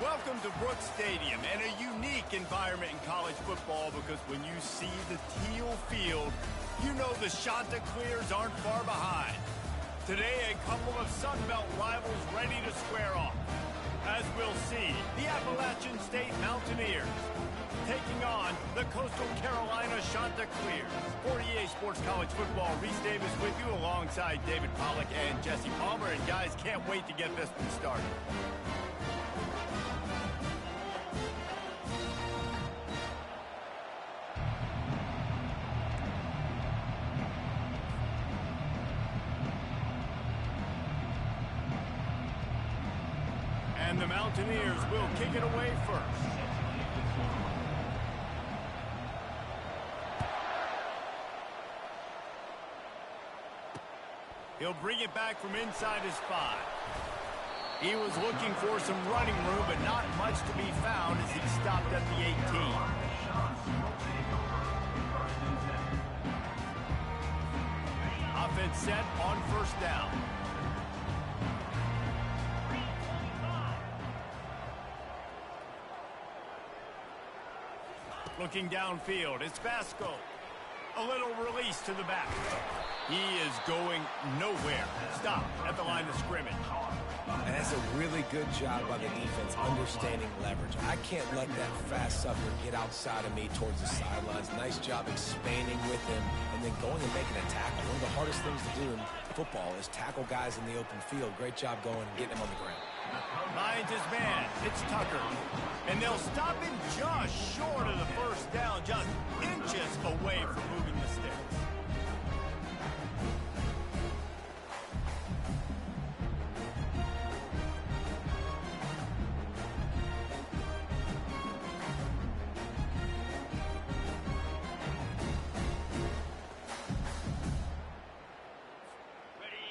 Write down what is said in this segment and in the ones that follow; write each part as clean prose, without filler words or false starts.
Welcome to Brooks Stadium, and a unique environment in college football because when you see the teal field, you know the Chanticleers aren't far behind. Today, a couple of Sun Belt rivals ready to square off. As we'll see, the Appalachian State Mountaineers taking on the Coastal Carolina Chanticleers. 48 Sports College Football, Reese Davis with you alongside David Pollack and Jesse Palmer. And guys, can't wait to get this one started. And the Mountaineers will kick it away first. He'll bring it back from inside his 5. He was looking for some running room, but not much to be found as he stopped at the 18. Offense set on first down. Looking downfield, it's Vasco. A little release to the back. He is going nowhere. Stop at the line of scrimmage. And that's a really good job by the defense understanding leverage. I can't let that fast sucker get outside of me towards the sidelines. Nice job expanding with him and then going and making a tackle. One of the hardest things to do in football is tackle guys in the open field. Great job going and getting him on the ground. Finds his man. It's Tucker. And they'll stop him just short of the first down, just inches away from moving the sticks.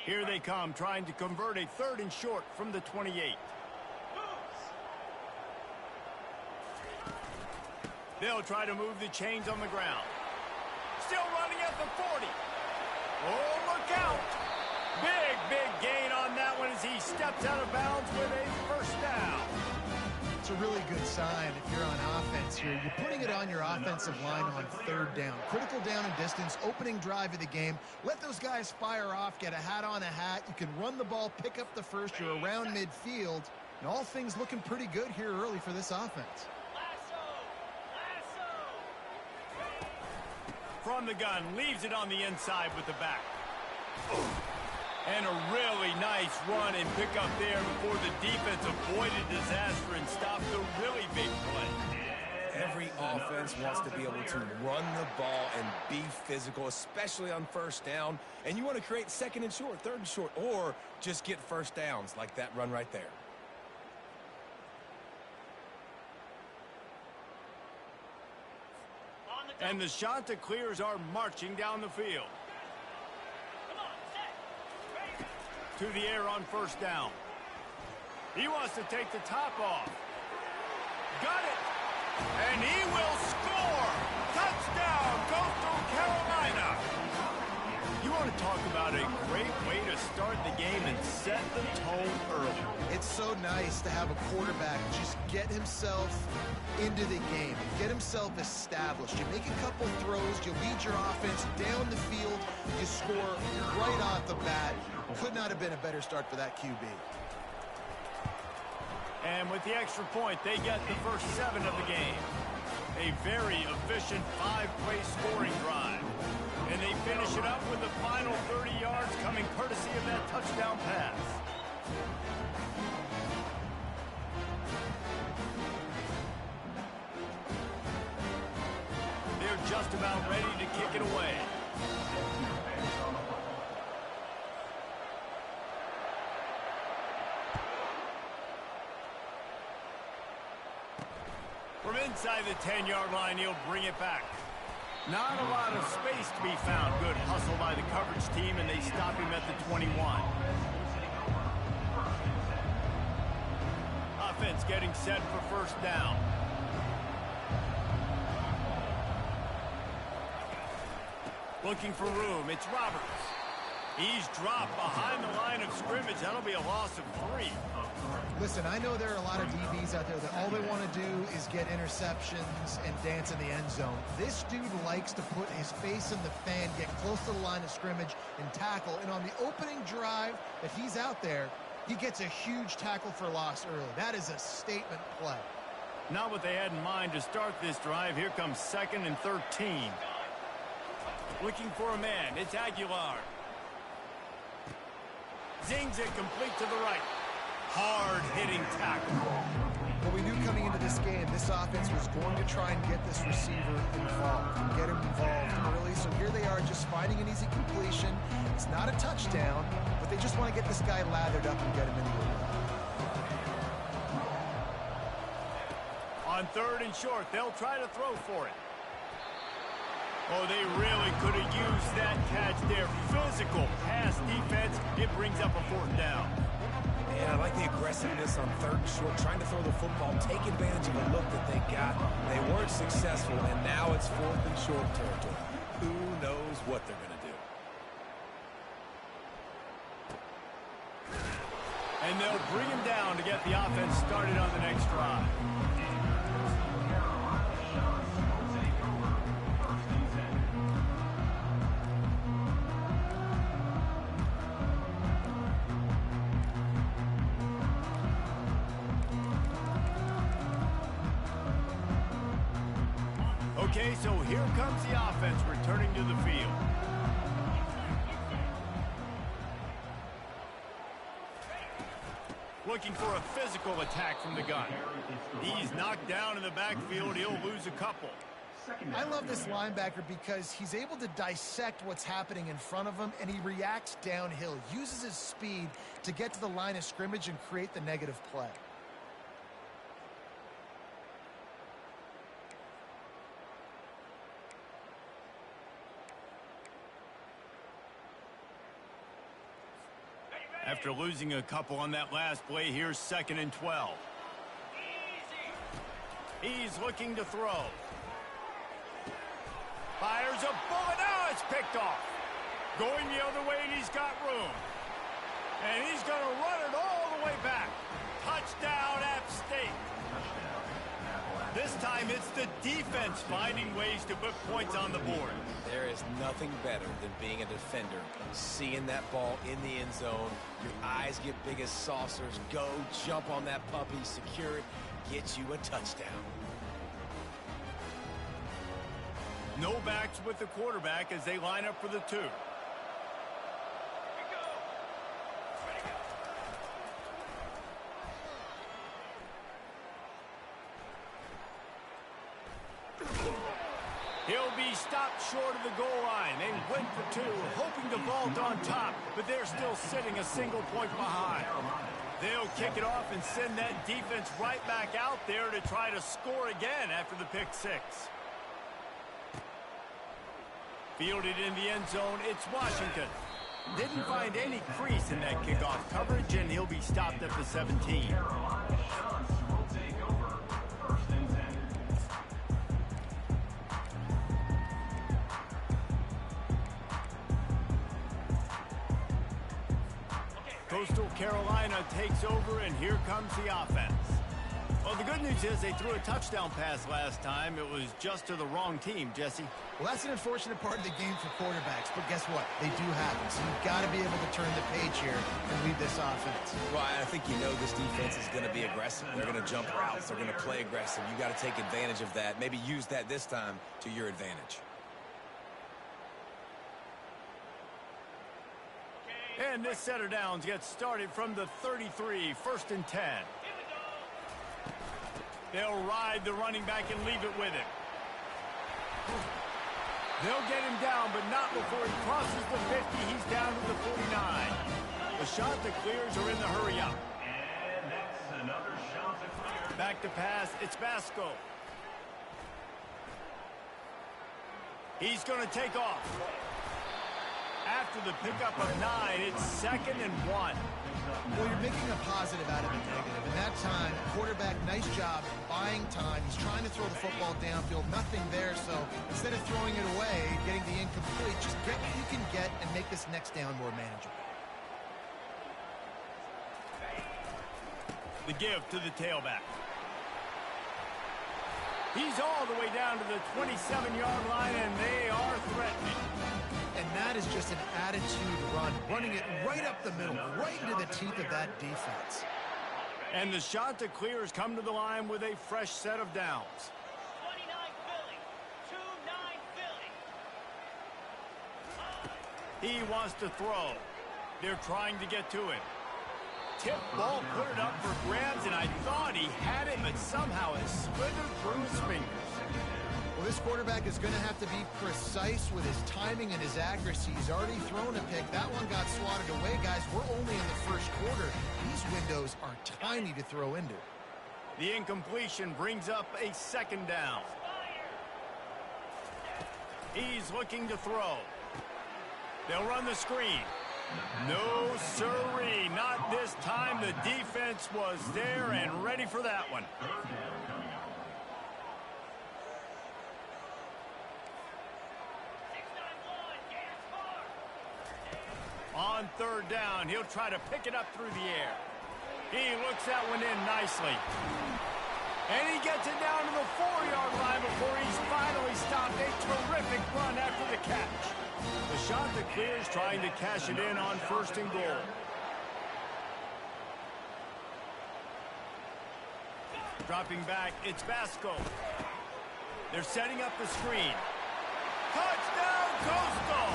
Here they come, trying to convert a 3rd and short from the 28. They'll try to move the chains on the ground. Still running at the 40. Oh, look out. Big gain on that one as he steps out of bounds with a first down. It's a really good sign if you're on offense here. You're putting it on your offensive line on 3rd down. Critical down and distance, opening drive of the game. Let those guys fire off, get a hat on a hat. You can run the ball, pick up the first. You're around midfield. And all things looking pretty good here early for this offense. From the gun, leaves it on the inside with the back. And a really nice run and pick up there before the defense avoided disaster and stopped the really big play. Every offense wants to be able to run the ball and be physical, especially on first down. And you want to create 2nd and short, 3rd and short, or just get first downs like that run right there. And the Chanticleers are marching down the field. To the air on first down. He wants to take the top off. Got it. And he will score. Touchdown, Coastal Carolina. You want to talk about a great way to start the game and set the tone early. It's so nice to have a quarterback just get himself into the game, get himself established. You make a couple throws, you lead your offense down the field, you score right off the bat. Could not have been a better start for that QB. And with the extra point, they get the first 7 of the game. A very efficient 5-play scoring drive. And they finish it up with the final 30 yards coming courtesy of that touchdown pass. They're just about ready to kick it away. From inside the 10-yard line, he'll bring it back. Not a lot of space to be found. Good hustle by the coverage team, and they stop him at the 21. Offense getting set for first down. Looking for room. It's Roberts. He's dropped behind the line of scrimmage. That'll be a loss of 3. Listen, I know there are a lot of DBs out there that all they want to do is get interceptions and dance in the end zone. This dude likes to put his face in the fan, get close to the line of scrimmage, and tackle. And on the opening drive that he's out there, he gets a huge tackle for loss early. That is a statement play. Not what they had in mind to start this drive. Here comes 2nd and 13. Looking for a man. It's Aguilar. Zings it complete to the right. Hard-hitting tackle. Well, we knew coming into this game, this offense was going to try and get this receiver involved and get him involved early. So here they are just finding an easy completion. It's not a touchdown, but they just want to get this guy lathered up and get him into the run. On 3rd and short, they'll try to throw for it. Oh, they really could have used that catch there. Physical pass defense. It brings up a 4th down. And I like the aggressiveness on 3rd and short, trying to throw the football, take advantage of a look that they got. They weren't successful, and now it's 4th and short territory. Who knows what they're going to do? And they'll bring him down to get the offense started on the next drive. Okay, so here comes the offense returning to the field. Looking for a physical attack from the gun. He's knocked down in the backfield. He'll lose a couple. I love this linebacker because he's able to dissect what's happening in front of him, and he reacts downhill, uses his speed to get to the line of scrimmage and create the negative play. After losing a couple on that last play, here's 2nd and 12. He's looking to throw. Fires a bullet. Oh, it's picked off. Going the other way, and he's got room. And he's going to run it all the way back. Touchdown, App State. This time it's the defense finding ways to put points on the board. There is nothing better than being a defender, seeing that ball in the end zone. Your eyes get big as saucers. Go, jump on that puppy, secure it, get you a touchdown. No backs with the quarterback as they line up for the 2. He'll be stopped short of the goal line. They went for 2, hoping to vault on top, but they're still sitting a single point behind. They'll kick it off and send that defense right back out there to try to score again after the pick 6. Fielded in the end zone, it's Washington. Didn't find any crease in that kickoff coverage, and he'll be stopped at the 17. Coastal Carolina takes over, and here comes the offense. Well, the good news is they threw a touchdown pass last time. It was just to the wrong team, Jesse. Well, that's an unfortunate part of the game for quarterbacks, but guess what? They do happen, so you've got to be able to turn the page here and lead this offense. Well, I think you know this defense is going to be aggressive. They're going to jump routes. They're going to play aggressive. You got to take advantage of that. Maybe use that this time to your advantage. And this set of downs gets started from the 33, 1st and 10. They'll ride the running back and leave it with him. They'll get him down, but not before he crosses the 50. He's down to the 49. The shot that clears are in the hurry up. And that's another shot to clear. Back to pass, it's Vasco. He's going to take off. After the pickup of 9, it's 2nd and 1. Well, you're making a positive out of a negative. And that time, quarterback, nice job buying time. He's trying to throw the football downfield. Nothing there, so instead of throwing it away, getting the incomplete, just get what you can get and make this next down more manageable. The give to the tailback. He's all the way down to the 27-yard line, and they are threatening. And that is just an attitude run, running it right up the middle, right into the teeth of that defense. And the shot to clear has come to the line with a fresh set of downs. 29 Philly, 2-9 Philly. He wants to throw. They're trying to get to him. Tip ball, put it up for grabs, and I thought he had it, but somehow it slithered through his fingers. Well, this quarterback is going to have to be precise with his timing and his accuracy. He's already thrown a pick. That one got swatted away, guys. We're only in the first quarter. These windows are tiny to throw into. The incompletion brings up a second down. He's looking to throw. They'll run the screen. No, sirree, not this time. The defense was there and ready for that one. On third down, he'll try to pick it up through the air. He looks that one in nicely. And he gets it down to the 4-yard line before he's finally stopped. A terrific run after the catch. The shot that clears, trying to cash it in on 1st and goal. Dropping back, it's Vasco. They're setting up the screen. Touchdown, Coastal!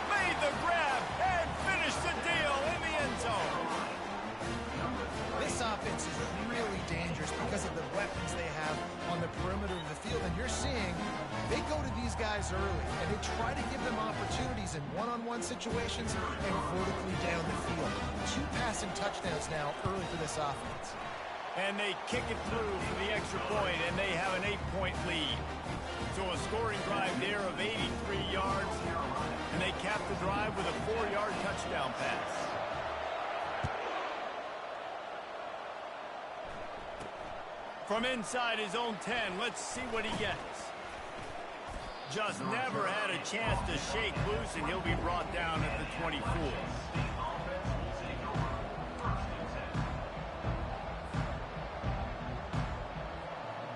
Made the grab and finished the deal in the end zone. This offense is really dangerous because of the weapons they have on the perimeter of the field. And you're seeing they go to these guys early, and they try to give them opportunities in one-on-one situations and vertically down the field. 2 passing touchdowns now early for this offense. And they kick it through for the extra point, and they have an 8-point lead. So a scoring drive there of 83 yards, and they cap the drive with a 4-yard touchdown pass. From inside his own 10, let's see what he gets. Just never had a chance to shake loose, and he'll be brought down at the 24.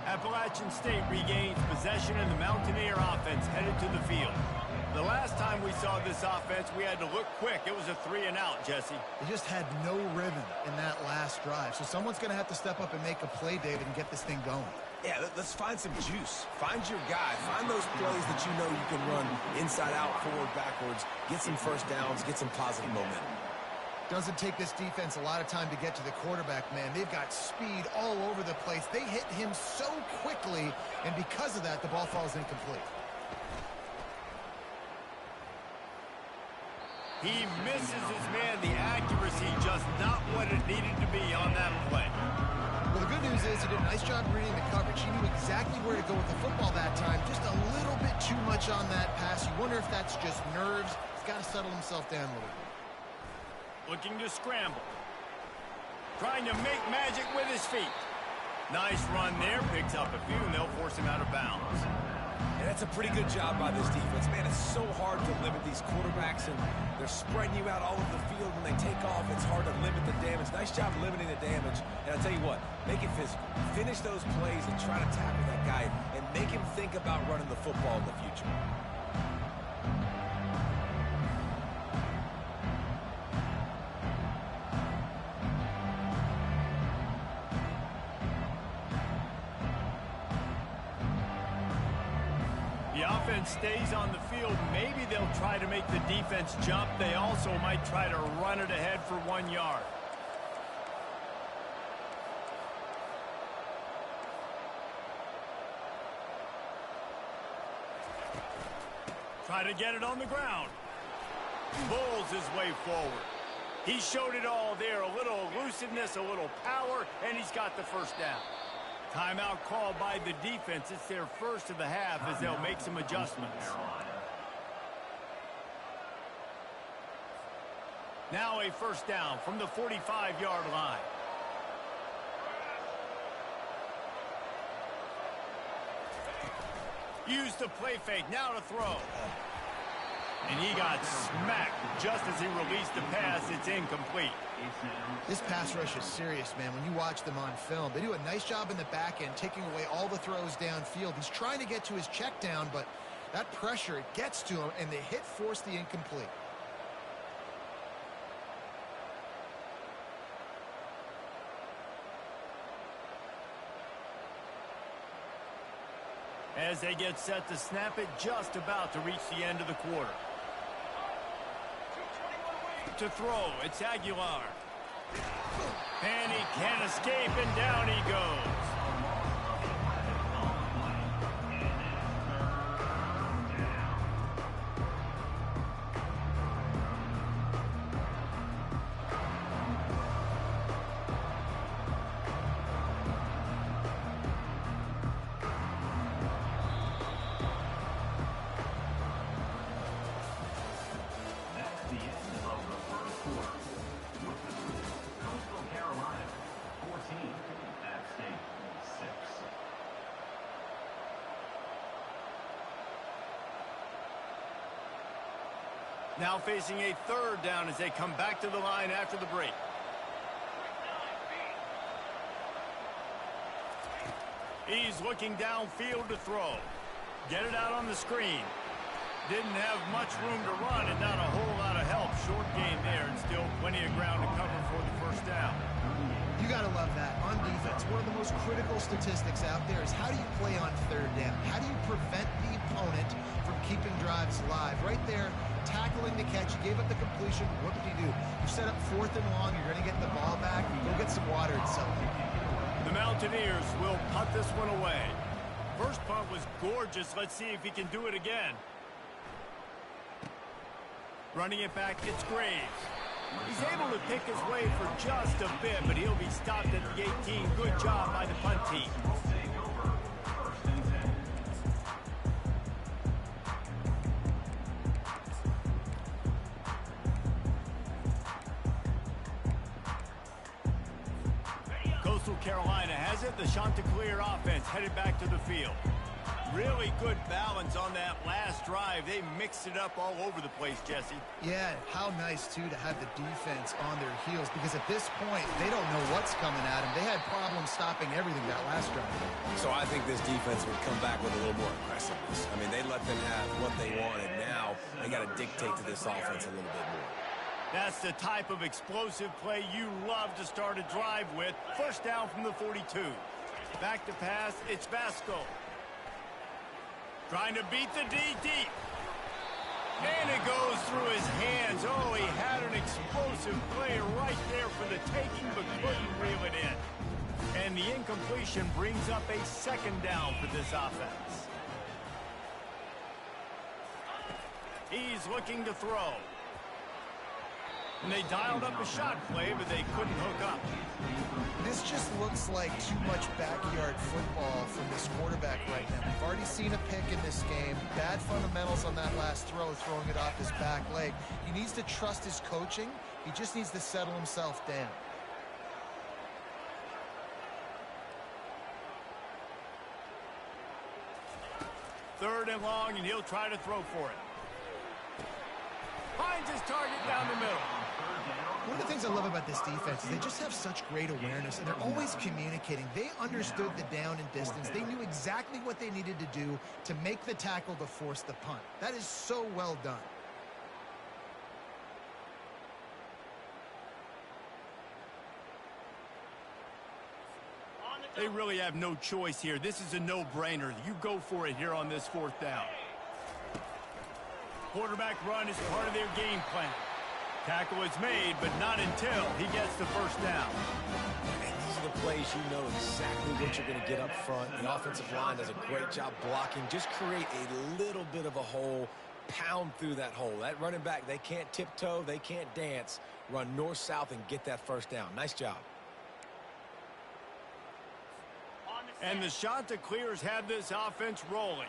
Appalachian State regains possession, and the Mountaineer offense headed to the field. The last time we saw this offense, we had to look quick. It was a 3-and-out, Jesse. They just had no rhythm in that last drive. So someone's going to have to step up and make a play, David, and get this thing going. Yeah, let's find some juice. Find your guy. Find those plays that you know you can run inside out, forward, backwards. Get some first downs. Get some positive momentum. Doesn't take this defense a lot of time to get to the quarterback, man. They've got speed all over the place. They hit him so quickly, and because of that, the ball falls incomplete. He misses his man. The accuracy just not what it needed to be on that play. Well, the good news is he did a nice job reading the coverage. He knew exactly where to go with the football that time. Just a little bit too much on that pass. You wonder if that's just nerves. He's got to settle himself down a little bit. Looking to scramble. Trying to make magic with his feet. Nice run there. Picks up a few, and they'll force him out of bounds. And that's a pretty good job by this defense. Man, it's so hard to limit these quarterbacks, and they're spreading you out all over the field. When they take off, it's hard to limit the damage. Nice job limiting the damage. And I'll tell you what, make it physical. Finish those plays and try to tackle that guy and make him think about running the football in the future. Offense stays on the field. Maybe they'll try to make the defense jump. They also might try to run it ahead for 1 yard. Try to get it on the ground. Bulls his way forward. He showed it all there. A little elusiveness, a little power, and he's got the first down. Timeout called by the defense. It's their first of the half as they'll make some adjustments. Now a first down from the 45-yard line. Use the play fake. Now to throw. And he got smacked just as he released the pass. It's incomplete. This pass rush is serious, man. When you watch them on film, they do a nice job in the back end, taking away all the throws downfield. He's trying to get to his check down, but that pressure, it gets to him, and the hit forced the incomplete. As they get set to snap it, just about to reach the end of the quarter. To throw, it's Aguilar. And he can't escape, and down he goes. Now facing a third down as they come back to the line after the break. He's looking downfield to throw. Get it out on the screen. Didn't have much room to run and not a whole lot of help. Short game there and still plenty of ground to cover for the first down. You got to love that. On defense, one of the most critical statistics out there is how do you play on third down? How do you prevent the opponent from keeping drives alive? Right there, tackling the catch, you gave up the completion, what did you do? You set up 4th and long, you're going to get the ball back, go get some water and something. The Mountaineers will punt this one away. First punt was gorgeous. Let's see if he can do it again. Running it back, it's Graves. He's able to pick his way for just a bit, but he'll be stopped at the 18. Good job by the punt team. Coastal Carolina has it. The Chanticleer offense headed back to the field. Really good balance on that last drive. They mixed it up all over the place, Jesse. Yeah, how nice, too, to have the defense on their heels, because at this point, they don't know what's coming at them. They had problems stopping everything that last drive. So I think this defense would come back with a little more aggressiveness. I mean, they let them have what they wanted. Now they got to dictate to this offense a little bit more. That's the type of explosive play you love to start a drive with. First down from the 42. Back to pass, it's Vasco. Trying to beat the D deep. And it goes through his hands. Oh, he had an explosive play right there for the taking, but couldn't reel it in. And the incompletion brings up a second down for this offense. He's looking to throw. And they dialed up a shot play, but they couldn't hook up. This just looks like too much backyard football from this quarterback right now. We've already seen a pick in this game. Bad fundamentals on that last throw, throwing it off his back leg. He needs to trust his coaching. He just needs to settle himself down. Third and long, and he'll try to throw for it. Finds his target down the middle. One of the things I love about this defense is they just have such great awareness, and they're always communicating. They understood the down and distance. They knew exactly what they needed to do to make the tackle to force the punt. That is so well done. They really have no choice here. This is a no-brainer. You go for it here on this fourth down. Quarterback run is part of their game plan. Tackle is made, but not until he gets the first down. And these are the plays you know exactly what you're going to get up front. The offensive line does a great job blocking. Just create a little bit of a hole, pound through that hole. That running back, they can't tiptoe, they can't dance. Run north-south and get that first down. Nice job. And the Chanticleers have this offense rolling.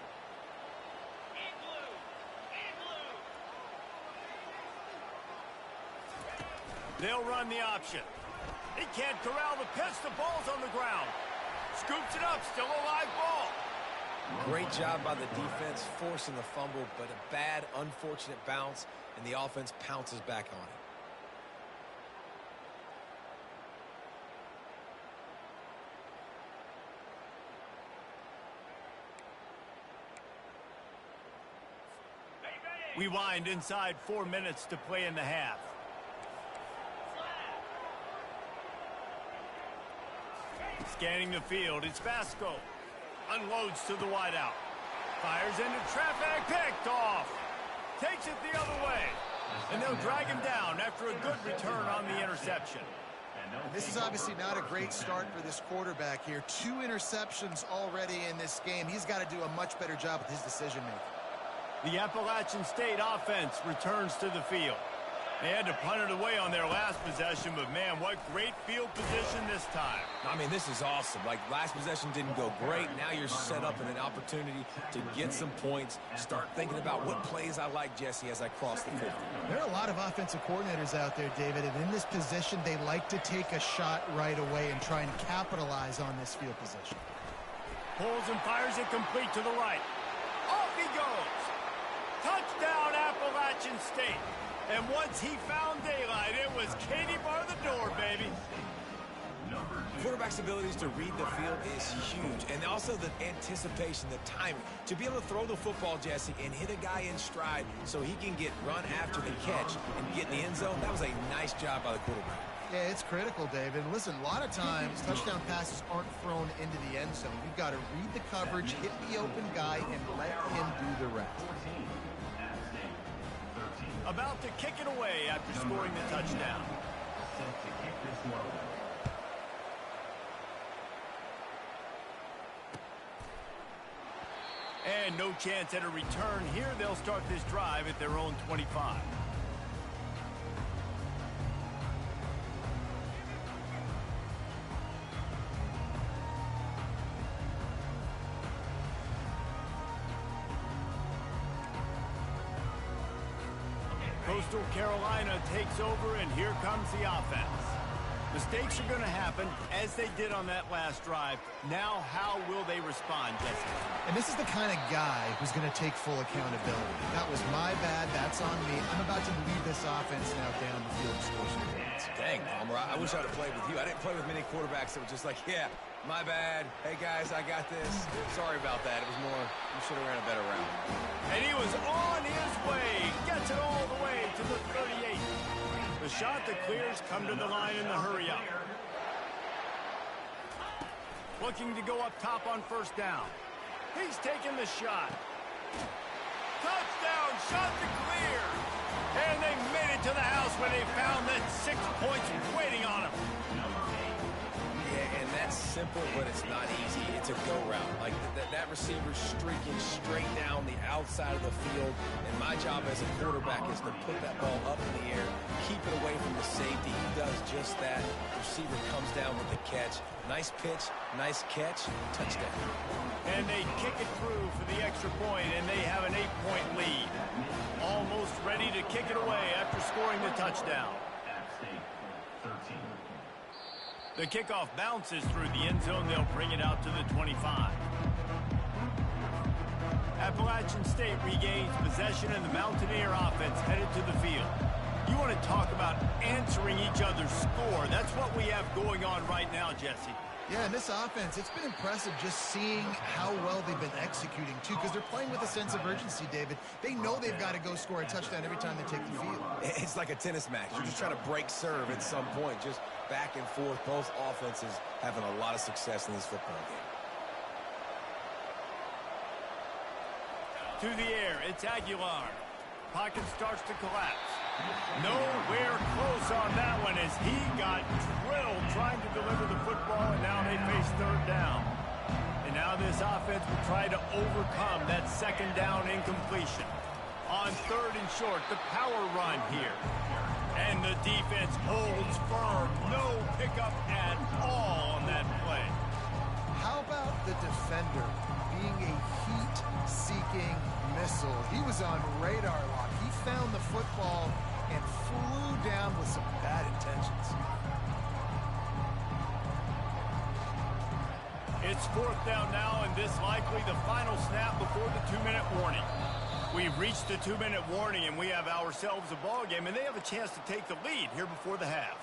They'll run the option. He can't corral the pitch. The ball's on the ground. Scoops it up. Still a live ball. Great job by the defense, forcing the fumble, but a bad, unfortunate bounce, and the offense pounces back on it. We wind inside 4 minutes to play in the half. Scanning the field, it's Vasco. Unloads to the wideout. Fires into traffic, picked off. Takes it the other way. And they'll drag him down after a good return on the interception. This is obviously not a great start for this quarterback here. 2 interceptions already in this game. He's got to do a much better job with his decision-making. The Appalachian State offense returns to the field. They had to punt it away on their last possession, but man, what great field position this time. I mean, this is awesome. Like, last possession didn't go great. Now you're set up in an opportunity to get some points. Start thinking about what plays I like, Jesse, as I cross the 50. There are a lot of offensive coordinators out there, David, and in this position, they like to take a shot right away and try and capitalize on this field position. Pulls and fires it complete to the right. Off he goes. Touchdown, Appalachian State. And once he found daylight, it was Katie bar the door, baby. Quarterback's abilities to read the field is huge. And also the anticipation, the timing. To be able to throw the football, Jesse, and hit a guy in stride so he can get run after the catch and get in the end zone, that was a nice job by the quarterback. Yeah, it's critical, David. Listen, a lot of times touchdown passes aren't thrown into the end zone. You've got to read the coverage, hit the open guy, and let him do the rest. About to kick it away after scoring the touchdown. And no chance at a return here. They'll start this drive at their own 25. Coastal Carolina takes over, and here comes the offense. Mistakes are going to happen, as they did on that last drive. Now, how will they respond, Jesse? And this is the kind of guy who's going to take full accountability. That was my bad. That's on me. I'm about to lead this offense now down the field and score some points. Dang, Palmer, I wish I would have played with you. I didn't play with many quarterbacks that were just like, yeah, my bad. Hey, guys, I got this. Sorry about that. It was more, you should have ran a better route. And he was on his way. Gets it all the way to the 38. The shot that clears come to the line in the hurry-up. Looking to go up top on first down. He's taking the shot. Touchdown, shot to clear. And they made it to the house when they found that 6 points waiting on them. Yeah, and that's simple, but it's not easy. It's a go route. Like, that receiver's streaking straight down the outside of the field, and my job as a quarterback is to put that ball up in the air, keep it away from the safety. He does just that. The receiver comes down with the catch. Nice pitch, nice catch, touchdown. And they kick it through for the extra point, and they have an 8-point lead. Almost ready to kick it away after scoring the touchdown. The kickoff bounces through the end zone. They'll bring it out to the 25. Appalachian State regains possession, and the Mountaineer offense headed to the field. You want to talk about answering each other's score. That's what we have going on right now, Jesse. Yeah, and this offense, it's been impressive just seeing how well they've been executing, too, because they're playing with a sense of urgency, David. They know they've got to go score a touchdown every time they take the field. It's like a tennis match. You're just trying to break serve at some point, just back and forth. Both offenses having a lot of success in this football game. To the air, it's Aguilar. Pocket starts to collapse. Nowhere close on that one as he got drilled trying to deliver the football, and now they face third down. And now this offense will try to overcome that second down incompletion. On third and short, the power run here. And the defense holds firm. No pickup at all on that play. How about the defender being a heat-seeking missile? He was on radar lock. He found the football and flew down with some bad intentions. It's fourth down now, and this likely the final snap before the 2-minute warning. We've reached the 2-minute warning, and we have ourselves a ball game, and they have a chance to take the lead here before the half.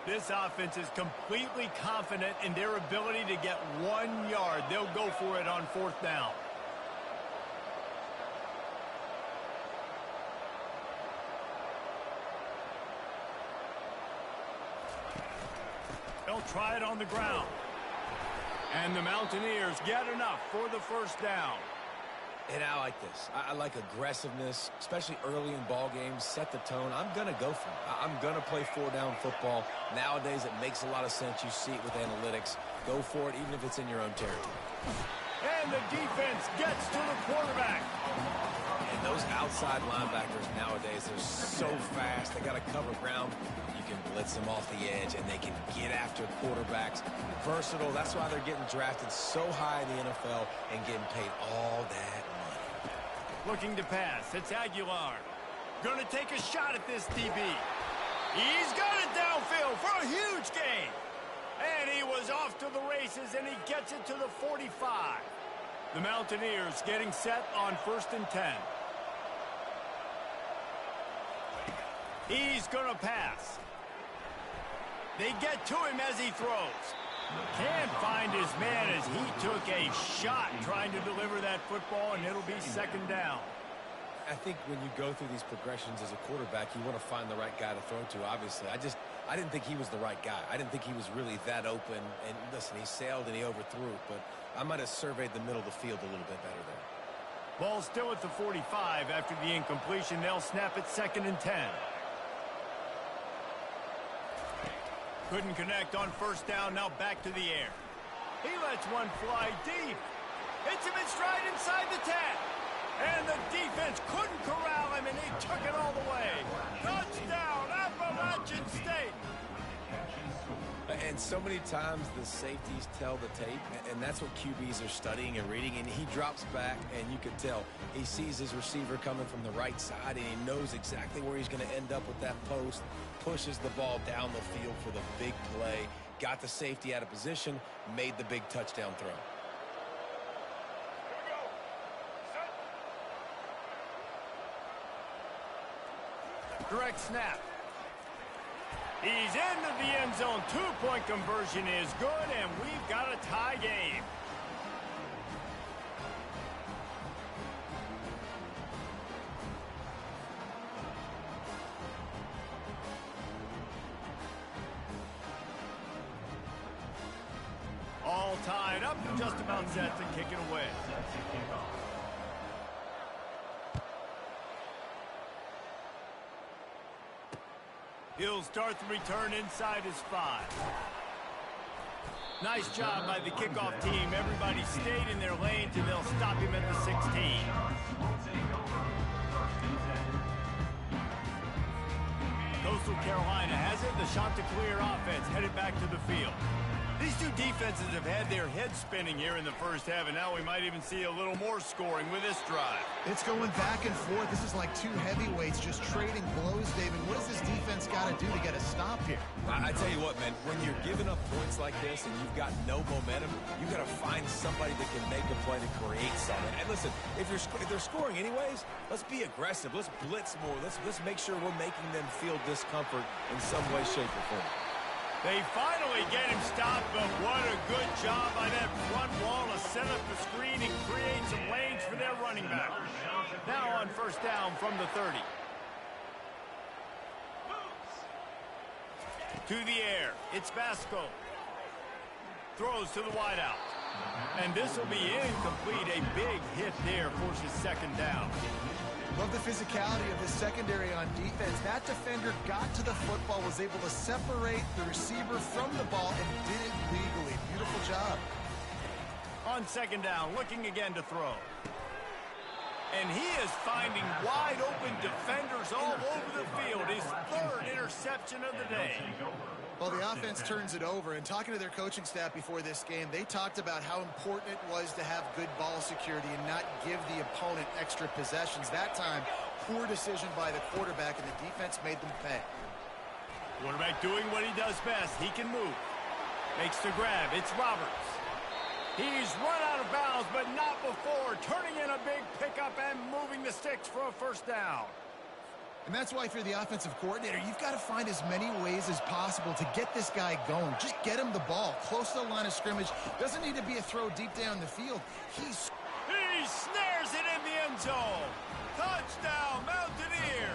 This offense is completely confident in their ability to get 1 yard. They'll go for it on fourth down. They'll try it on the ground. And the Mountaineers get enough for the first down. And I like this. I like aggressiveness, especially early in ball games. Set the tone. I'm going to go for it. I'm going to play 4-down football. Nowadays, it makes a lot of sense. You see it with analytics. Go for it, even if it's in your own territory. And the defense gets to the quarterback. And those outside linebackers nowadays, they're so fast. They got to cover ground. You can blitz them off the edge, and they can get after quarterbacks. Versatile. That's why they're getting drafted so high in the NFL and getting paid all that money. Looking to pass. It's Aguilar. Going to take a shot at this DB. He's got it downfield for a huge gain. And he was off to the races, and he gets it to the 45. The Mountaineers getting set on 1st and 10. He's going to pass. They get to him as he throws. Can't find his man as he took a shot trying to deliver that football, and it'll be 2nd down. I think when you go through these progressions as a quarterback, you want to find the right guy to throw to, obviously. I didn't think he was the right guy. I didn't think he was really that open. And listen, he sailed and he overthrew it, but I might have surveyed the middle of the field a little bit better there. Ball still at the 45 after the incompletion. They'll snap it 2nd and 10. Couldn't connect on 1st down. Now back to the air. He lets one fly deep. Hits him in stride inside the 10. And the defense couldn't corral him, and he took it all the way. Touchdown, Appalachian State. And so many times the safeties tell the tape, and that's what QBs are studying and reading, and he drops back, and you can tell he sees his receiver coming from the right side, and he knows exactly where he's going to end up with that post, pushes the ball down the field for the big play, got the safety out of position, made the big touchdown throw. Direct snap. He's into the end zone. 2-point conversion is good, and we've got a tie game. All tied up, just about set to kick it away. He'll start the return inside his 5. Nice job by the kickoff team. Everybody stayed in their lanes, and they'll stop him at the 16. Coastal Carolina has it. The Chanticleer offense headed back to the field. These two defenses have had their heads spinning here in the first half, and now we might even see a little more scoring with this drive. It's going back and forth. This is like two heavyweights just trading blows, David. What does this defense got to do to get a stop here? I tell you what, man, when you're giving up points like this and you've got no momentum, you got to find somebody that can make a play to create something. And listen, if they're scoring anyways, let's be aggressive. Let's blitz more. Let's make sure we're making them feel discomfort in some way, shape, or form. They finally get him stopped, but what a good job by that front wall to set up the screen and create some lanes for their running back. Now on 1st down from the 30. To the air, it's Vasco. Throws to the wideout. And this will be incomplete. A big hit there forces 2nd down. Love the physicality of the secondary on defense. That defender got to the football, was able to separate the receiver from the ball, and did it legally. Beautiful job. On 2nd down, looking again to throw. And he is finding wide open defenders all over the field. His 3rd interception of the day. Well, the offense turns it over, and talking to their coaching staff before this game, they talked about how important it was to have good ball security and not give the opponent extra possessions. That time, poor decision by the quarterback, and the defense made them pay. Quarterback doing what he does best. He can move. Makes the grab. It's Roberts. He's run out of bounds, but not before. Turning in a big pickup and moving the sticks for a first down. And that's why if you're the offensive coordinator, you've got to find as many ways as possible to get this guy going. Just get him the ball close to the line of scrimmage. Doesn't need to be a throw deep down the field. He snares it in the end zone. Touchdown, Mountaineers.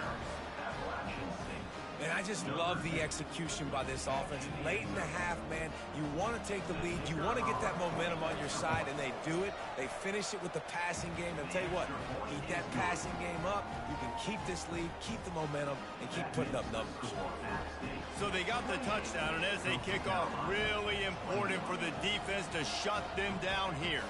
And I just love the execution by this offense. Late in the half, man, you want to take the lead. You want to get that momentum on your side, and they do it. They finish it with the passing game. And tell you what, keep that passing game up. You can keep this lead, keep the momentum, and keep putting up numbers. So they got the touchdown, and as they kick off, really important for the defense to shut them down here.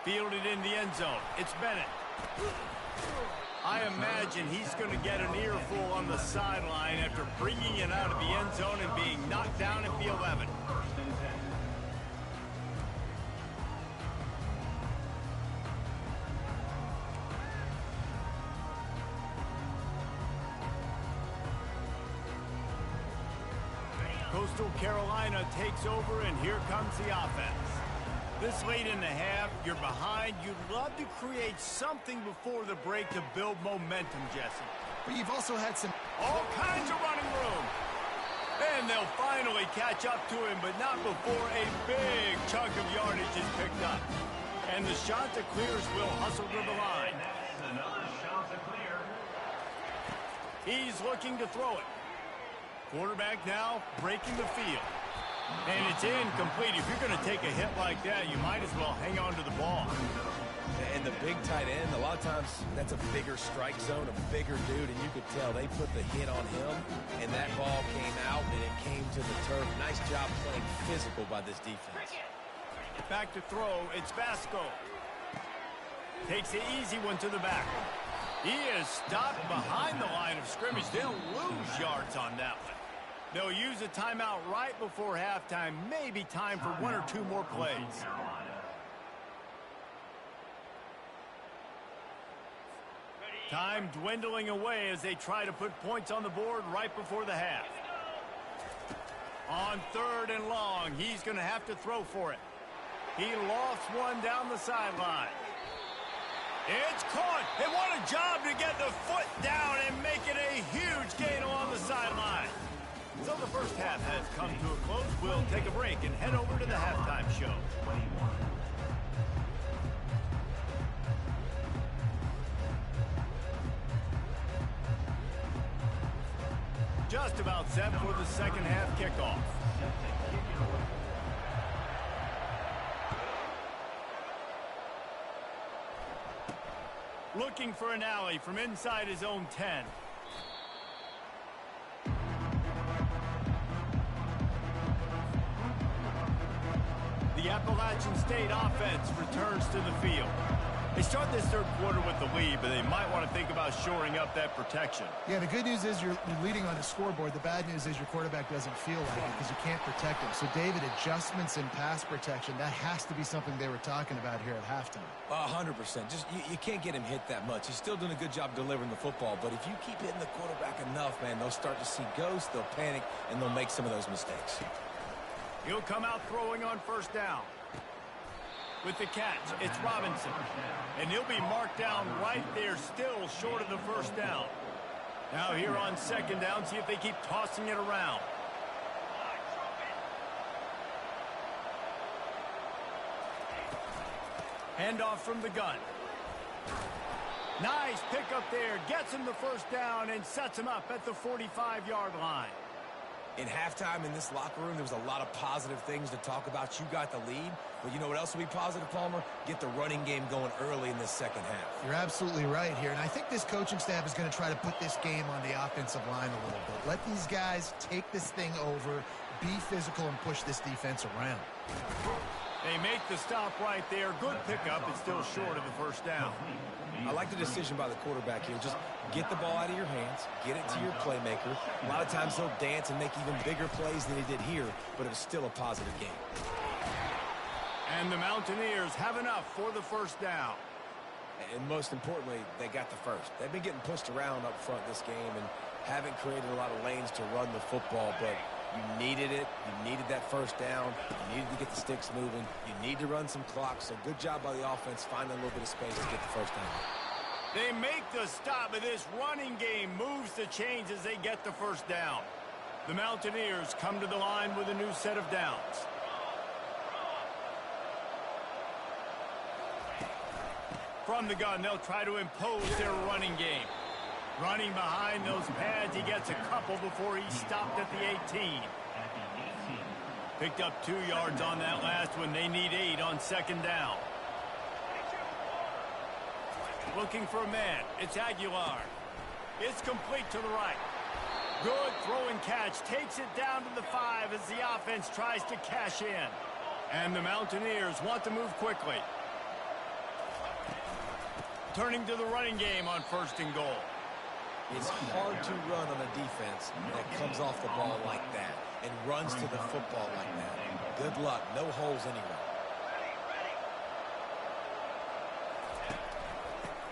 Fielded in the end zone. It's Bennett. I imagine he's going to get an earful on the sideline after bringing it out of the end zone and being knocked down at the 11. Coastal Carolina takes over, and here comes the offense. This late in the half, you're behind. You'd love to create something before the break to build momentum, Jesse. But you've also had all kinds of running room. And they'll finally catch up to him, but not before a big chunk of yardage is picked up. And the Chanticleers will hustle to the line. Another Chanticleer. He's looking to throw it. Quarterback now breaking the field. And it's incomplete. If you're going to take a hit like that, you might as well hang on to the ball. And the big tight end, a lot of times that's a bigger strike zone, a bigger dude, and you could tell they put the hit on him, and that ball came out, and it came to the turf. Nice job playing physical by this defense. Back to throw. It's Vasco. Takes the easy one to the back. He is stopped behind the line of scrimmage. They'll lose yards on that one. They'll use a timeout right before halftime. Maybe time for one or two more plays. Time dwindling away as they try to put points on the board right before the half. On 3rd and long, he's going to have to throw for it. He lofts one down the sideline. It's caught. And what a job to get the foot down and make it a huge gain along the sideline. So the first half has come to a close. We'll take a break and head over to the halftime show. Just about set for the second half kickoff. Looking for an alley from inside his own 10. The Appalachian State offense returns to the field. They start this third quarter with the lead, but they might want to think about shoring up that protection. Yeah, the good news is you're leading on the scoreboard. The bad news is your quarterback doesn't feel like it because you can't protect him. So, David, adjustments in pass protection, that has to be something they were talking about here at halftime. 100%. Just you can't get him hit that much. He's still doing a good job delivering the football, but if you keep hitting the quarterback enough, man, they'll start to see ghosts, they'll panic, and they'll make some of those mistakes. He'll come out throwing on first down. With the catch, it's Robinson. And he'll be marked down right there, still short of the first down. Now here on second down, see if they keep tossing it around. Handoff from the gun. Nice pickup there. Gets him the first down and sets him up at the 45-yard line. In halftime in this locker room, there was a lot of positive things to talk about. You got the lead, but you know what else will be positive, Palmer? Get the running game going early in this second half. You're absolutely right here, and I think this coaching staff is going to try to put this game on the offensive line a little bit. Let these guys take this thing over, be physical, and push this defense around. They make the stop right there. Good pickup. It's still short of the first down. I like the decision by the quarterback here. Just get the ball out of your hands, get it to your playmaker. A lot of times he'll dance and make even bigger plays than he did here, but it was still a positive game. And the Mountaineers have enough for the first down. And most importantly, they got the first. They've been getting pushed around up front this game and haven't created a lot of lanes to run the football, but you needed it. You needed that first down. You needed to get the sticks moving. You need to run some clock. So good job by the offense finding a little bit of space to get the first down. They make the stop, but this running game moves the chains as they get the first down. The Mountaineers come to the line with a new set of downs. From the gun, they'll try to impose their running game. Running behind those pads, he gets a couple before he stopped at the 18. Picked up 2 yards on that last one. They need 8 on second down. Looking for a man. It's Aguilar. It's complete to the right. Good throw and catch. Takes it down to the 5 as the offense tries to cash in. And the Mountaineers want to move quickly. Turning to the running game on first and goal. It's hard to run on a defense that comes off the ball like that and runs to the football like that. Good luck. No holes anywhere.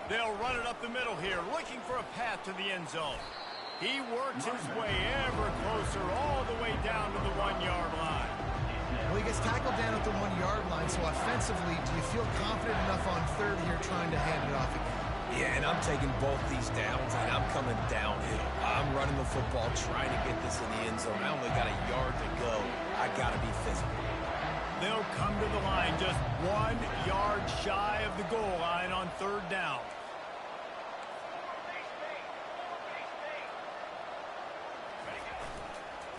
They'll run it up the middle here, looking for a path to the end zone. He works his way ever closer all the way down to the 1-yard line. Well, he gets tackled down at the 1-yard line, so offensively, do you feel confident enough on third here trying to hand it off again? Yeah, and I'm taking both these downs, and I'm coming downhill. I'm running the football, trying to get this in the end zone. I only got a yard to go. I got to be physical. They'll come to the line just 1 yard shy of the goal line on third down.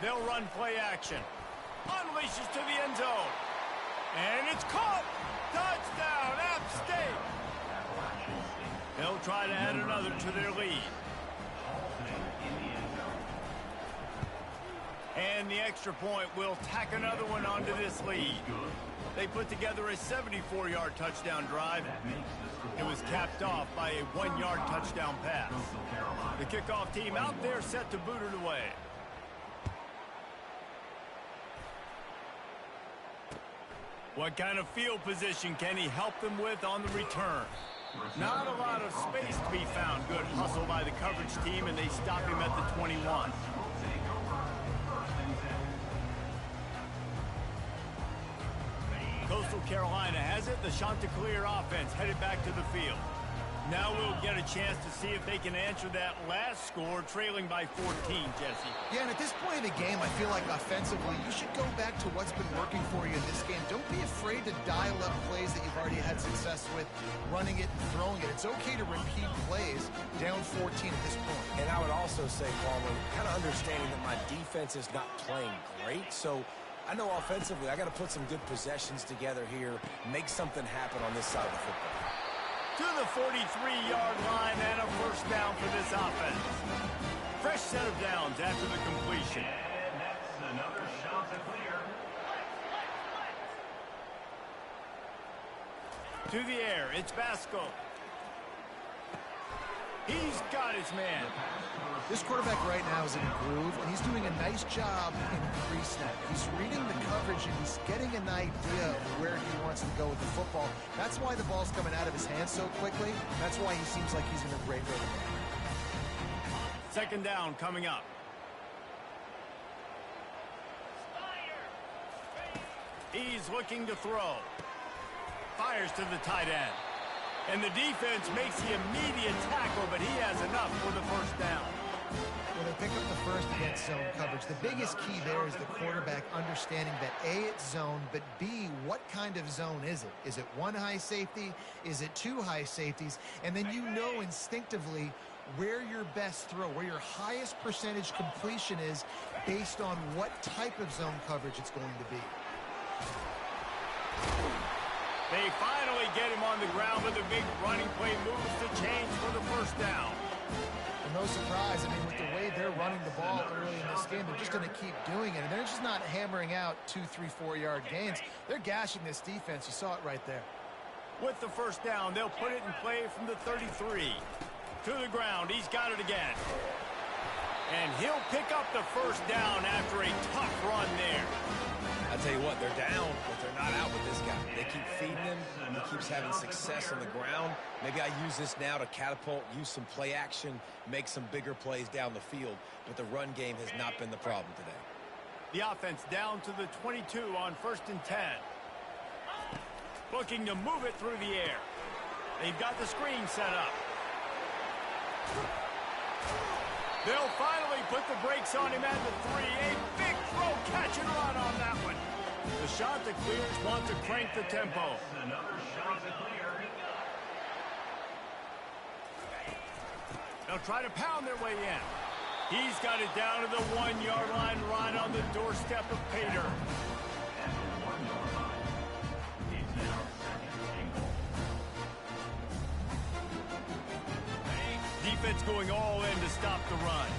They'll run play action. Unleashes to the end zone. And it's caught. Touchdown, App State. They'll try to add another to their lead. And the extra point will tack another one onto this lead. They put together a 74-yard touchdown drive. It was capped off by a 1-yard touchdown pass. The kickoff team out there set to boot it away. What kind of field position can he help them with on the return? Not a lot of space to be found. Good hustle by the coverage team, and they stop him at the 21. Coastal Carolina has it. The Chanticleer offense headed back to the field. Now we'll get a chance to see if they can answer that last score, trailing by 14, Jesse. Yeah, and at this point in the game, I feel like offensively, you should go back to what's been working for you in this game. Don't be afraid to dial up plays that you've already had success with, running it and throwing it. It's okay to repeat plays down 14 at this point. And I would also say, Palmer, kind of understanding that my defense is not playing great, so I know offensively I got to put some good possessions together here, make something happen on this side of the football. To the 43-yard line and a first down for this offense. Fresh set of downs after the completion. And that's another Chanticleer. To the air, it's Basco. He's got his man. This quarterback right now is in a groove, and he's doing a nice job in pre-snap. He's reading the coverage, and he's getting an idea of where he wants to go with the football. That's why the ball's coming out of his hands so quickly. That's why he seems like he's in a great rhythm. Second down coming up. He's looking to throw. Fires to the tight end. And the defense makes the immediate tackle, but he has enough for the first down. Well, they pick up the first against zone coverage. The biggest key there is the quarterback understanding that A, it's zone, but B, what kind of zone is it? Is it one high safety? Is it two high safeties? And then you know instinctively where your best throw, where your highest percentage completion is based on what type of zone coverage it's going to be. They finally get him on the ground with a big running play, moves the chains for the first down. And no surprise, I mean, with the way they're running the ball early in this game, they're just going to keep doing it. And they're just not hammering out 2, 3, 4-yard gains. They're gashing this defense. You saw it right there. With the first down, they'll put it in play from the 33. To the ground. He's got it again. And he'll pick up the first down after a tough run there. I tell you what, they're down, but they're not out with this guy. They keep feeding him. He keeps having success on the ground. Maybe I use this now to catapult, use some play action, make some bigger plays down the field. But the run game has not been the problem today. The offense down to the 22 on 1st and 10. Looking to move it through the air. They've got the screen set up. They'll finally put the brakes on him at the 3. A big throw, catch and run on that one. The Chanticleers want to crank the tempo. Another Chanticleer. They'll try to pound their way in. He's got it down to the 1-yard line, right on the doorstep of Pater. At the 1-yard line. It's now 2nd and goal. Defense going all in to stop the run.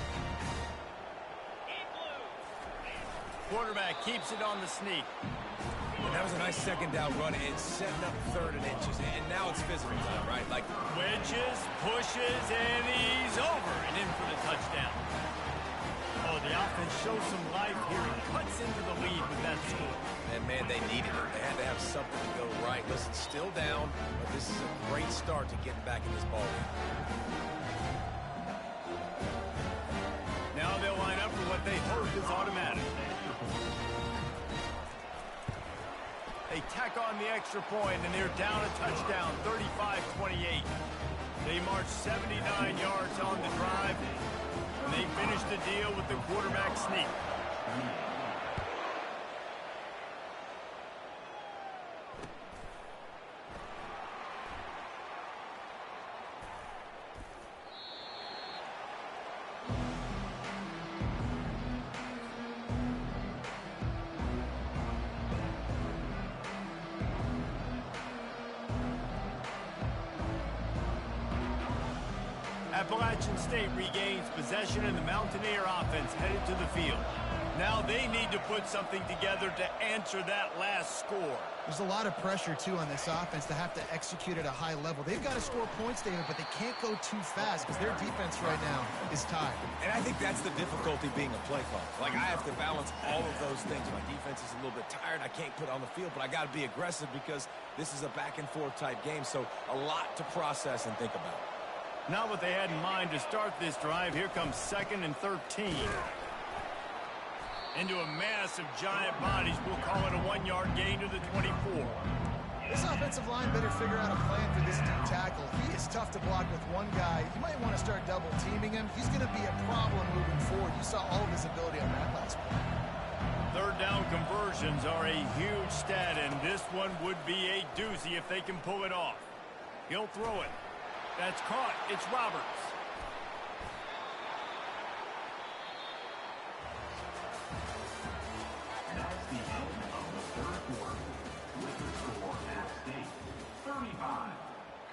Quarterback keeps it on the sneak. And that was a nice second down run and setting up 3rd and inches. And now it's physical time, right? Like Wedges, pushes, and he's over and in for the touchdown. Oh, the offense shows some life here and cuts into the lead with that score. And, man, they needed it. They had to have something to go right. Listen, still down, but this is a great start to getting back in this ball game. Now they'll line up for what they hope is automatic. They tack on the extra point, and they're down a touchdown, 35-28. They march 79 yards on the drive, and they finish the deal with the quarterback sneak. Appalachian State regains possession, and the Mountaineer offense headed to the field. Now they need to put something together to answer that last score. There's a lot of pressure, too, on this offense to have to execute at a high level. They've got to score points, David, but they can't go too fast because their defense right now is tired. And I think that's the difficulty being a play caller. Like, I have to balance all of those things. My defense is a little bit tired. I can't put it on the field, but I got to be aggressive because this is a back-and-forth type game, so a lot to process and think about. Not what they had in mind to start this drive. Here comes 2nd and 13. Into a mass of giant bodies. We'll call it a 1-yard gain to the 24. This offensive line better figure out a plan for this D tackle. He is tough to block with one guy. You might want to start double teaming him. He's going to be a problem moving forward. You saw all of his ability on that last play. 3rd down conversions are a huge stat, and this one would be a doozy if they can pull it off. He'll throw it. That's caught. It's Roberts. That's the end of the 3rd quarter. With the score, App State 35,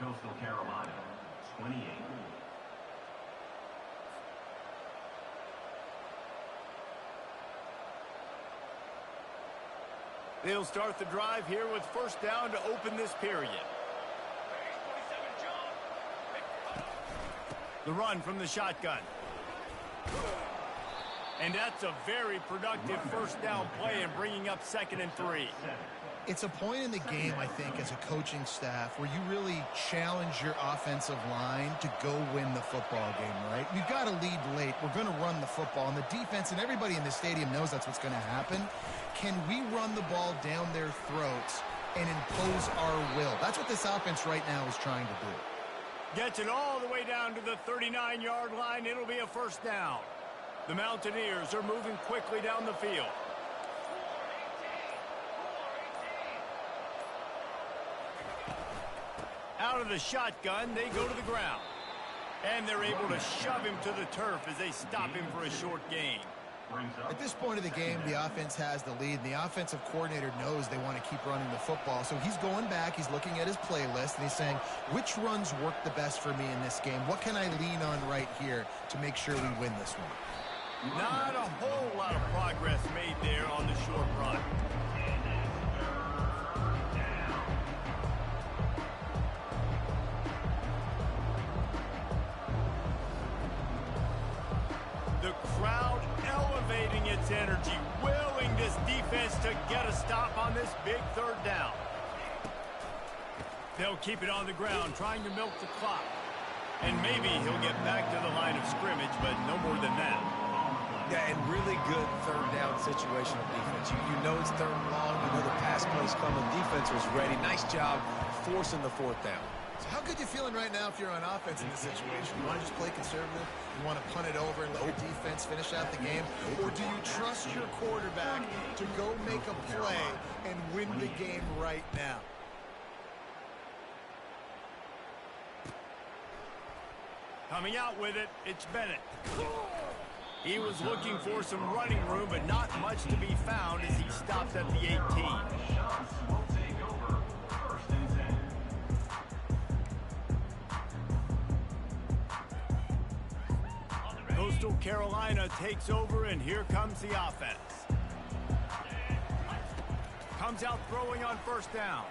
Coastal Carolina 28. They'll start the drive here with 1st down to open this period. The run from the shotgun. And that's a very productive 1st down play and bringing up 2nd and 3. It's a point in the game, I think, as a coaching staff where you really challenge your offensive line to go win the football game, right? We've got to lead late. We're going to run the football. And the defense and everybody in the stadium knows that's what's going to happen. Can we run the ball down their throats and impose our will? That's what this offense right now is trying to do. Gets it all the way down to the 39-yard line. It'll be a 1st down. The Mountaineers are moving quickly down the field. Out of the shotgun, they go to the ground. And they're able to shove him to the turf as they stop him for a short gain. At this point of the game, the offense has the lead, and the offensive coordinator knows they want to keep running the football. So he's going back, he's looking at his playlist, and he's saying, which runs work the best for me in this game? What can I lean on right here to make sure we win this one? Not a whole lot of progress made there on the short run. The crowd elevating its energy, willing this defense to get a stop on this big third down. They'll keep it on the ground, trying to milk the clock. And maybe he'll get back to the line of scrimmage, but no more than that. Yeah, and really good third down situational defense. You know it's third and long. You know the pass play's coming. Defense was ready. Nice job forcing the fourth down. So how good you feeling right now if you're on offense in this situation? You want to just play conservative? You want to punt it over and let your defense finish out the game? Or do you trust your quarterback to go make a play and win the game right now? Coming out with it, it's Bennett. He was looking for some running room, but not much to be found as he stops at the 18. Shots will take over. First and 10. Coastal Carolina takes over, and here comes the offense. Comes out throwing on first down.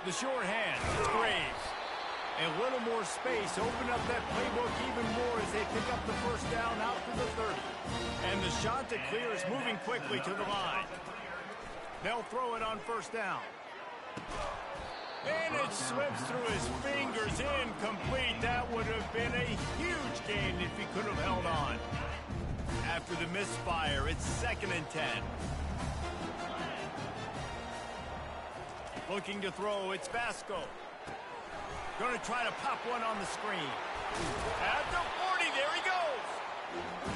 The short hand, it's Graves. A little more space, open up that playbook even more as they pick up the first down out to the 30. And the shot to clear is moving quickly to the line. They'll throw it on first down. And it slips through his fingers, incomplete. That would have been a huge gain if he could have held on. After the misfire, it's 2nd and 10. Looking to throw, it's Vasco. Going to try to pop one on the screen. At the 40, there he goes.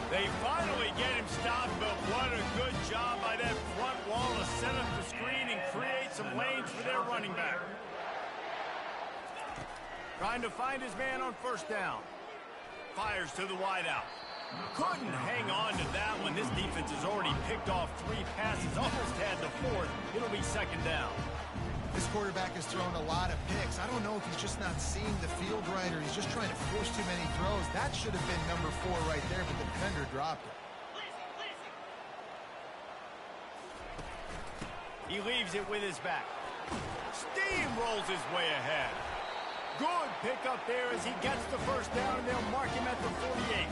They finally get him stopped, but what a good job by that front wall to set up the screen and create some lanes for their running back. Trying to find his man on first down. Fires to the wideout. Couldn't hang on to that one. This defense has already picked off 3 passes, almost had the 4th. It'll be 2nd down. This quarterback has thrown a lot of picks. I don't know if he's just not seeing the field right or he's just trying to force too many throws. That should have been number 4 right there, but the defender dropped it. He leaves it with his back. Steamrolls his way ahead. Good pickup there as he gets the first down, and they'll mark him at the 48.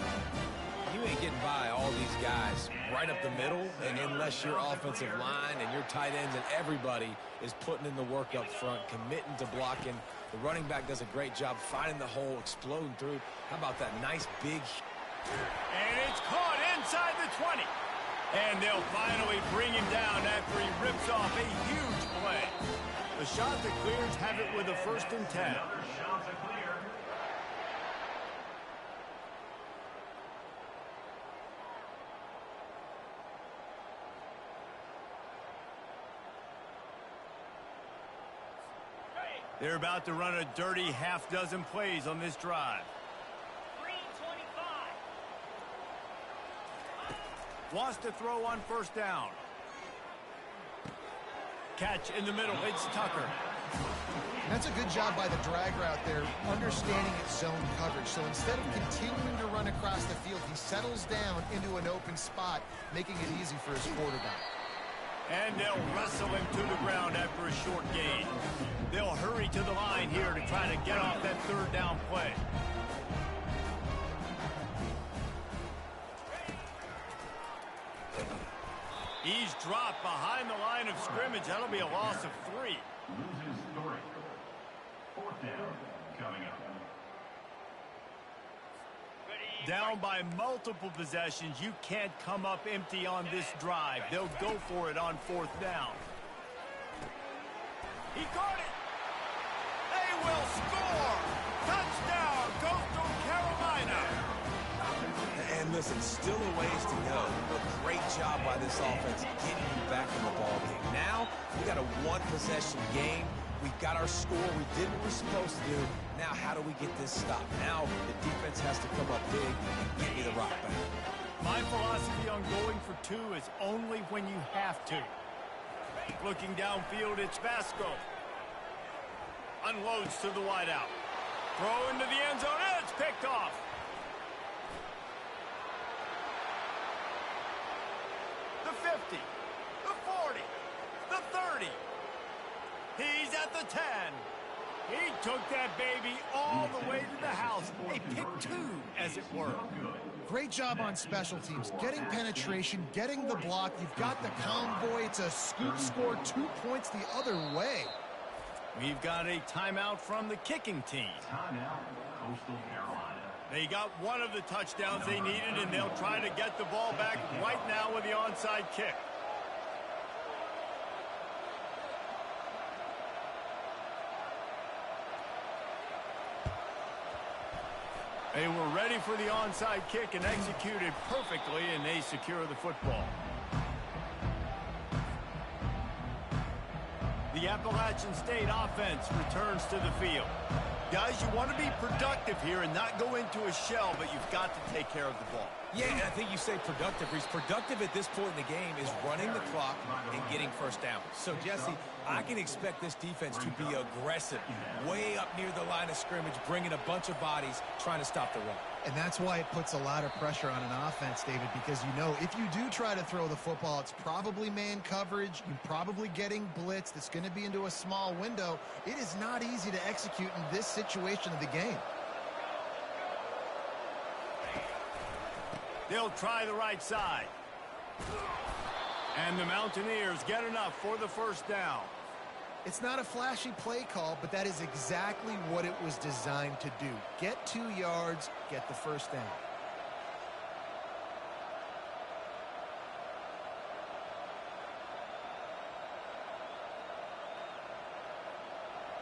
You ain't getting by all these guys right up the middle, and unless your offensive line and your tight ends and everybody is putting in the work up front, committing to blocking. The running back does a great job finding the hole, exploding through. How about that nice big... And it's caught inside the 20. And they'll finally bring him down after he rips off a huge play. The shot that clears have it with a 1st and 10. Another shot to clear. They're about to run a dirty half-dozen plays on this drive. 325. Wants to throw on first down. Catch in the middle. It's Tucker. That's a good job by the drag route there, understanding its zone coverage. So instead of continuing to run across the field, he settles down into an open spot, making it easy for his quarterback. And they'll wrestle him to the ground after a short gain. They'll hurry to the line here to try to get off that 3rd down play. He's dropped behind the line of scrimmage. That'll be a loss of 3. Loses 3. 4th down coming up. Down by multiple possessions. You can't come up empty on this drive. They'll go for it on 4th down. He caught it. They will score. Touchdown, Coastal Carolina. And listen, still a ways to go. A great job by this offense getting you back in the ballgame. Now, we got a 1-possession game. We got our score. We did what we're supposed to do. Now, how do we get this stopped? Now, the defense has to come up big and get me the rock back. My philosophy on going for 2 is only when you have to. Looking downfield, it's Vasco. Unloads to the wideout. Throw into the end zone. It's picked off. 50, the 40, the 30. He's at the 10. He took that baby all the way to the house. A pick two, as it were. Great job on special teams. Getting penetration, getting the block. You've got the convoy. It's a scoop score, 2 points the other way. We've got a timeout from the kicking team. Timeout, Coastal Carolina. They got one of the touchdowns they needed, and they'll try to get the ball back right now with the onside kick. They were ready for the onside kick and executed perfectly, and they secure the football. The Appalachian State offense returns to the field. Guys, you want to be productive here and not go into a shell, but you've got to take care of the ball. Yeah, and I think you say productive, Reese. Productive at this point in the game is running the clock and getting first down. So, Jesse, I can expect this defense to be aggressive, way up near the line of scrimmage, bringing a bunch of bodies, trying to stop the run. And that's why it puts a lot of pressure on an offense, David, because you know if you do try to throw the football, it's probably man coverage. You're probably getting blitzed. It's going to be into a small window. It is not easy to execute in this situation of the game. They'll try the right side. And the Mountaineers get enough for the first down. It's not a flashy play call, but that is exactly what it was designed to do. Get 2 yards, get the first down.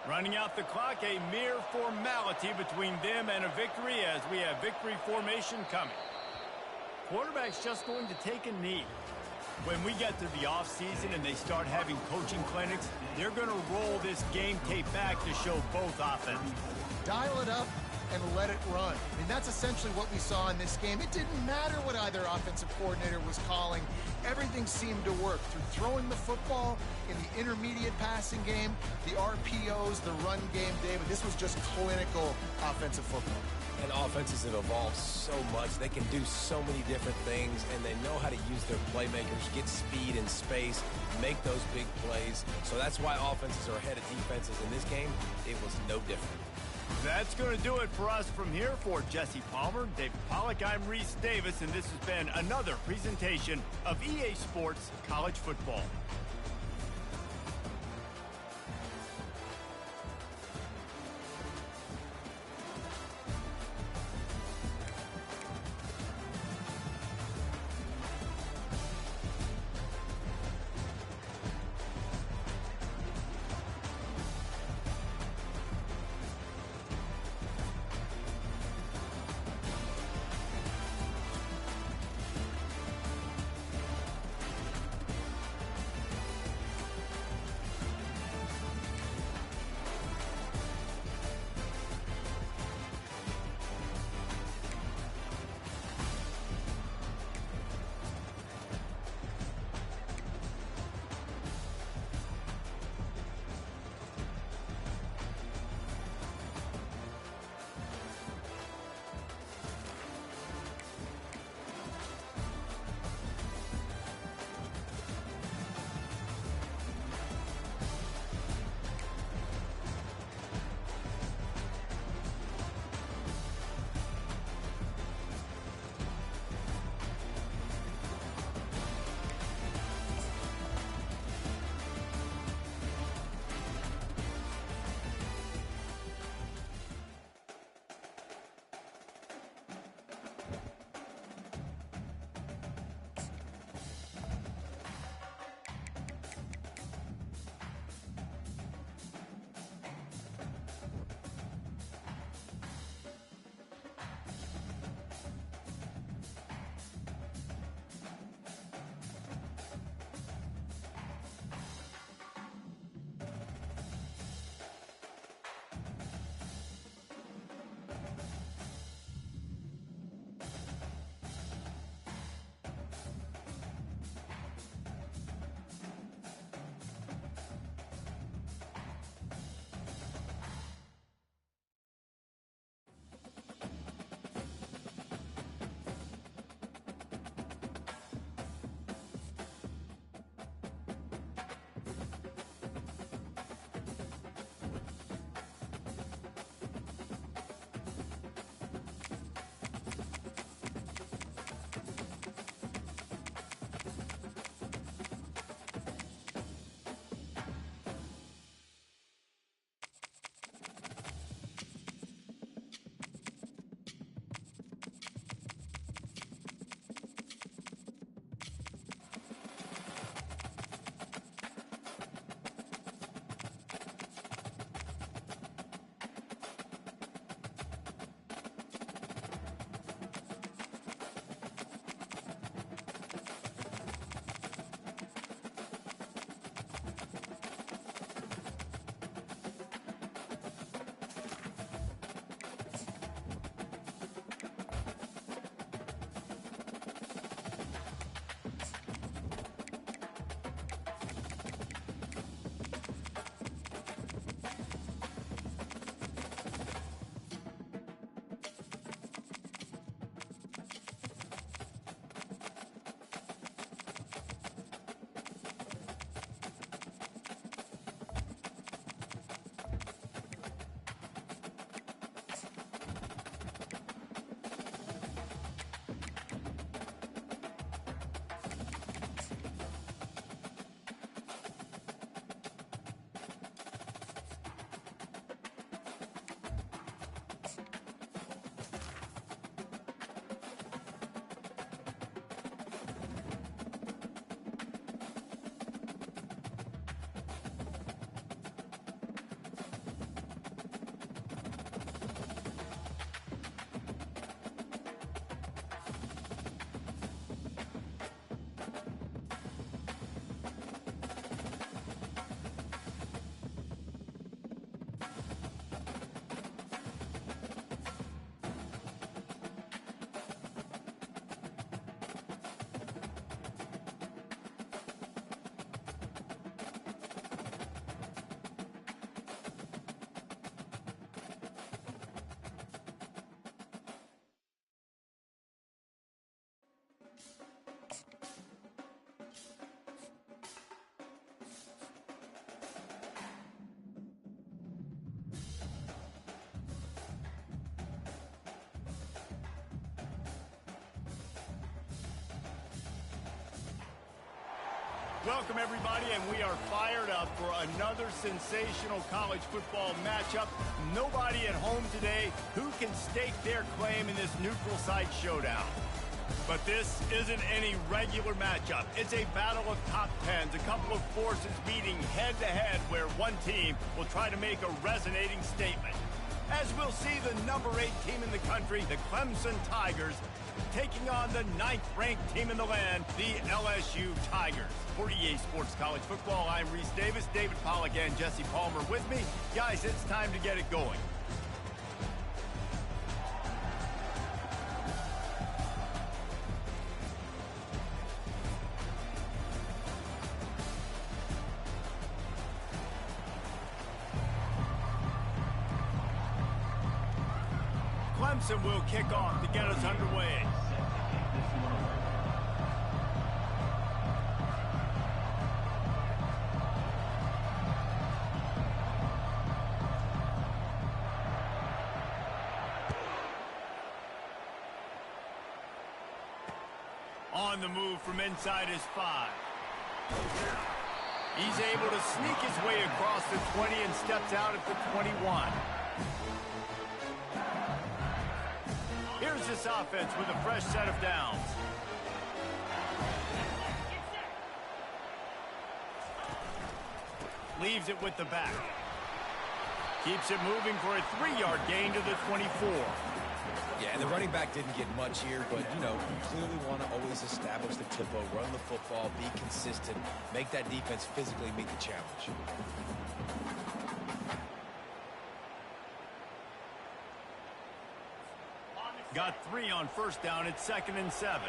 Running out the clock, a mere formality between them and a victory as we have victory formation coming. Quarterback's just going to take a knee. When we get to the offseason and they start having coaching clinics, they're going to roll this game tape back to show both offenses. Dial it up and let it run. I mean, that's essentially what we saw in this game. It didn't matter what either offensive coordinator was calling. Everything seemed to work through throwing the football in the intermediate passing game, the RPOs, the run game, David. This was just clinical offensive football. And offenses have evolved so much. They can do so many different things, and they know how to use their playmakers, get speed and space, make those big plays. So that's why offenses are ahead of defenses. In this game, it was no different. That's going to do it for us from here. For Jesse Palmer, David Pollack, I'm Reese Davis, and this has been another presentation of EA Sports College Football. Welcome, everybody, and we are fired up for another sensational college football matchup. Nobody at home today who can stake their claim in this neutral site showdown. But this isn't any regular matchup. It's a battle of top tens, a couple of forces meeting head-to-head where one team will try to make a resonating statement. As we'll see the number 8 team in the country, the Clemson Tigers, taking on the 9th-ranked team in the land, the LSU Tigers. For EA Sports College Football, I'm Reese Davis, David Pollack, and Jesse Palmer with me. Guys, it's time to get it going. Clemson will kick off to get us underway. On the move from inside his 5. He's able to sneak his way across the 20 and steps out at the 21. Here's this offense with a fresh set of downs. Leaves it with the back. Keeps it moving for a 3-yard gain to the 24. Yeah, the running back didn't get much here, but, you clearly want to always establish the tempo, run the football, be consistent, make that defense physically meet the challenge. Got 3 on first down. It's 2nd and 7.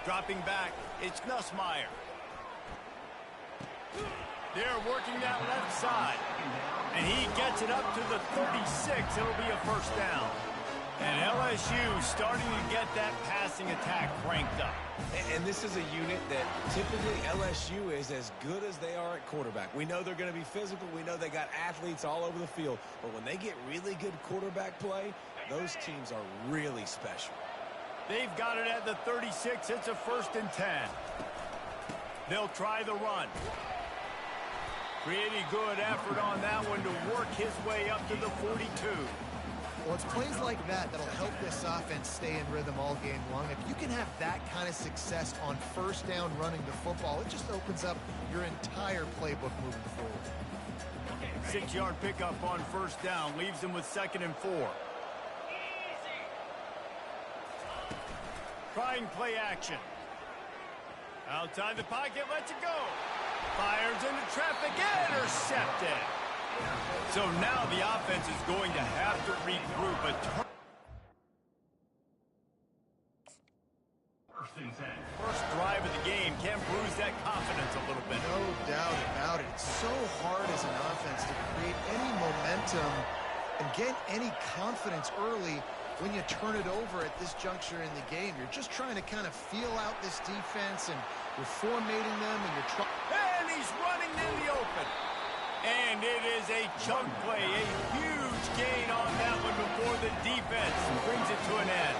Dropping back, it's Nussmeier. They're working that left side. And he gets it up to the 36. It'll be a first down. And LSU starting to get that passing attack cranked up. And this is a unit that typically LSU is as good as they are at quarterback. We know they're going to be physical. We know they got athletes all over the field. But when they get really good quarterback play, those teams are really special. They've got it at the 36. It's a 1st and 10. They'll try the run. Pretty good effort on that one to work his way up to the 42. Well, it's plays like that that'll help this offense stay in rhythm all game long. If you can have that kind of success on first down running the football, it just opens up your entire playbook moving forward. 6-yard pickup on first down leaves them with 2nd and 4. Trying play action. Outside the pocket, lets it go. Fires into traffic, intercepted. So now the offense is going to have to regroup. First drive of the game can bruise that confidence a little bit. No doubt about it. It's so hard as an offense to create any momentum and get any confidence early when you turn it over at this juncture in the game. You're just trying to kind of feel out this defense, and you're formating them, and you're trying. And he's running in the open. And it is a chunk play, a huge gain on that one before the defense brings it to an end.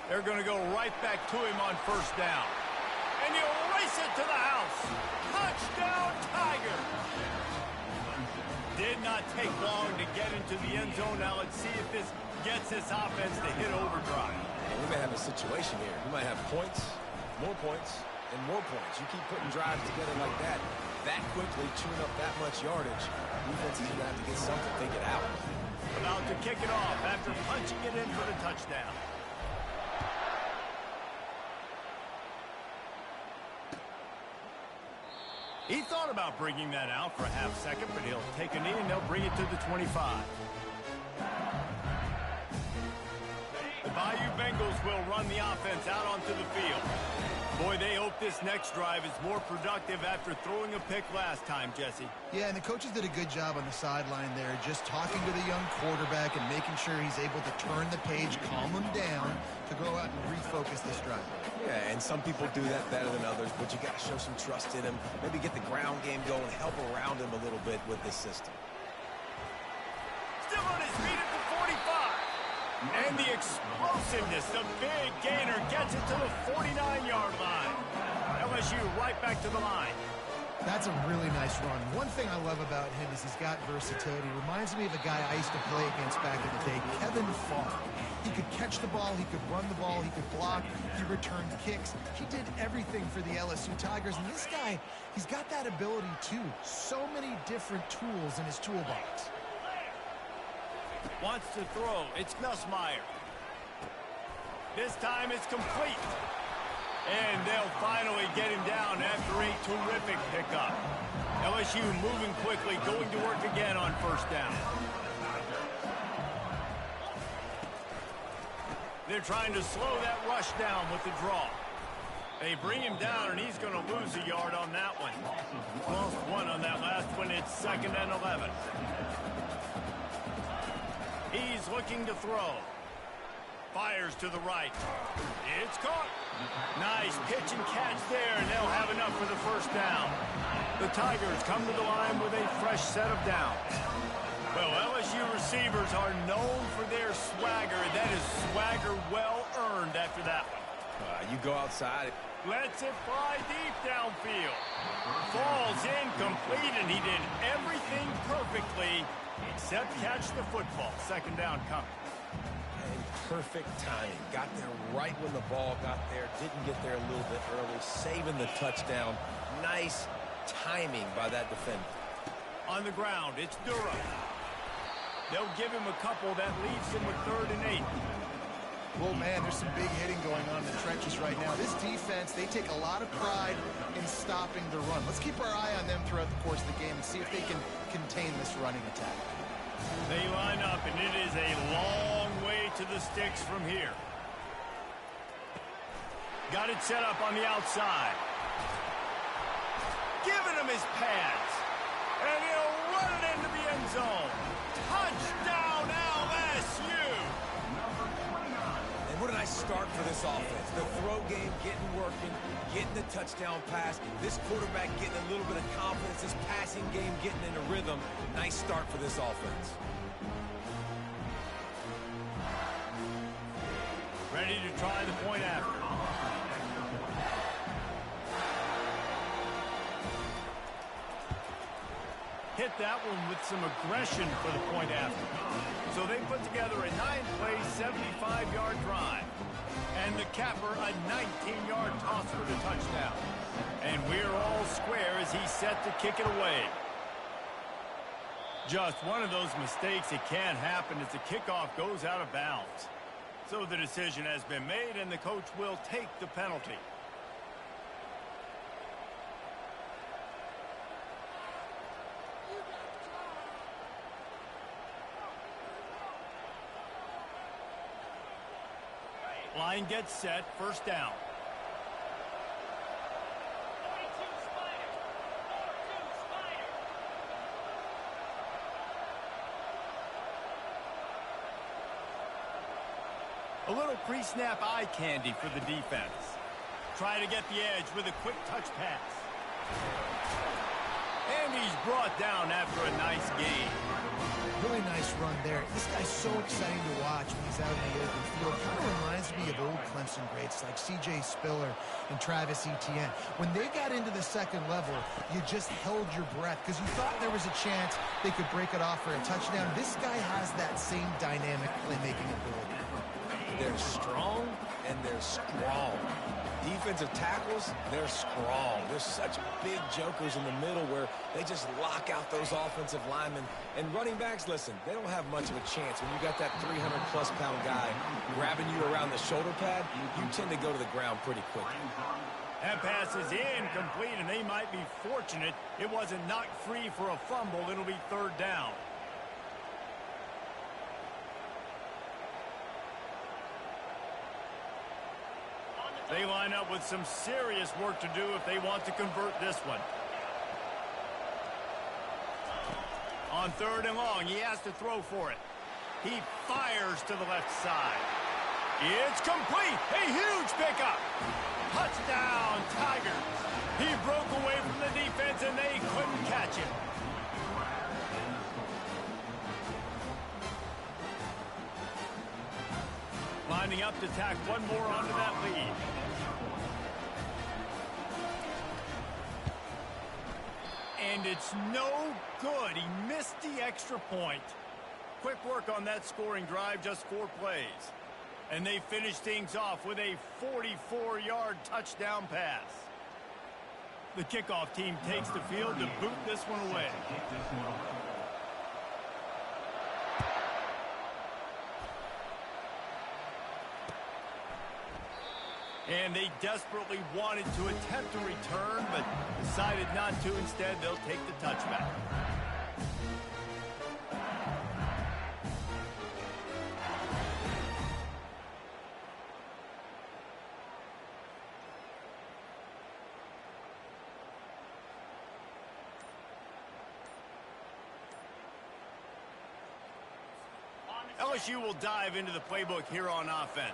They're going to go right back to him on first down. And he'll race it to the house. Touchdown, Tiger. Did not take long to get into the end zone. Now let's see if this gets this offense to hit overdrive. And we may have a situation here. We might have points, and more points. You keep putting drives together like that quickly, chewing up that much yardage, defense is going to have to get something figured out. About to kick it off after punching it in for the touchdown. He thought about bringing that out for a half second, but he'll take a knee and they'll bring it to the 25. The Bayou Bengals will run the offense out onto the field. Boy, they hope this next drive is more productive after throwing a pick last time, Jesse. Yeah, and the coaches did a good job on the sideline there, just talking to the young quarterback and making sure he's able to turn the page, calm him down to go out and refocus this drive. Yeah, and some people do that better than others, but you got to show some trust in him. Maybe get the ground game going, help around him a little bit with this system. Still on his feet at the 45. And the explosiveness, the big gainer gets it to the 49-yard line. LSU right back to the line. That's a really nice run. One thing I love about him is he's got versatility. Reminds me of a guy I used to play against back in the day, Kevin Farr. He could catch the ball, he could run the ball, he could block, he returned kicks. He did everything for the LSU Tigers, and this guy, he's got that ability too. So many different tools in his toolbox. Wants to throw. It's Nussmeier. This time it's complete. And they'll finally get him down after a terrific pickup. LSU moving quickly, going to work again on first down. They're trying to slow that rush down with the draw. They bring him down, and he's going to lose a yard on that one. Lost one on that last one. It's 2nd and 11. He's looking to throw. Fires to the right. It's caught. Nice pitch and catch there, and they'll have enough for the first down. The Tigers come to the line with a fresh set of downs. Well, LSU receivers are known for their swagger. That is swagger well earned after that one. You go outside. Lets it fly deep downfield. Falls incomplete, and he did everything perfectly except catch the football. 2nd down coming. And perfect timing. Got there right when the ball got there. Didn't get there a little bit early. Saving the touchdown. Nice timing by that defender. On the ground, it's Durham. They'll give him a couple. That leaves him with 3rd and 8. Well, man, there's some big hitting going on in the trenches right now. This defense, they take a lot of pride in stopping the run. Let's keep our eye on them throughout the course of the game and see if they can contain this running attack. They line up, and it is a long way to the sticks from here. Got it set up on the outside. Giving him his pads. And he'll run it into the end zone. Touchdown, LSU! And what a nice start for this offense. The throw game getting working, getting the touchdown pass. This quarterback getting a little bit of confidence. This passing game getting in a rhythm. Nice start for this offense. Ready to try the point after. Hit that one with some aggression for the point after. So they put together a 9-play, 75-yard drive. And the capper, a 19-yard toss for the touchdown. And we're all square as he's set to kick it away. Just one of those mistakes that can happen as the kickoff goes out of bounds. So the decision has been made, and the coach will take the penalty. Line gets set, first down. 42 Spider. 42 Spider. A little pre-snap eye candy for the defense. Try to get the edge with a quick touch pass. And he's brought down after a nice gain. Really nice run there. This guy's so exciting to watch when he's out in the open field. Kind of reminds me of old Clemson greats like C.J. Spiller and Travis Etienne. When they got into the second level, you just held your breath because you thought there was a chance they could break it off for a touchdown. This guy has that same dynamic playmaking ability. They're strong and they're strong. Defensive tackles, they're strong. There's such big jokers in the middle where they just lock out those offensive linemen. And running backs, listen, they don't have much of a chance. When you got that 300-plus pound guy grabbing you around the shoulder pad, you tend to go to the ground pretty quickly. That pass is incomplete, and they might be fortunate it wasn't knocked free for a fumble. It'll be 3rd down. On the They line up with some serious work to do if they want to convert this one. On 3rd and long, he has to throw for it. He fires to the left side. It's complete. A huge pickup. Touchdown, Tigers. He broke away from the defense, and they couldn't catch him. Lining up to tack one more onto that lead. And it's no good. He missed the extra point. Quick work on that scoring drive, just 4 plays. And they finish things off with a 44-yard touchdown pass. The kickoff team takes the field to boot this one away. And they desperately wanted to attempt a return, but decided not to. Instead, they'll take the touchback. LSU will dive into the playbook here on offense.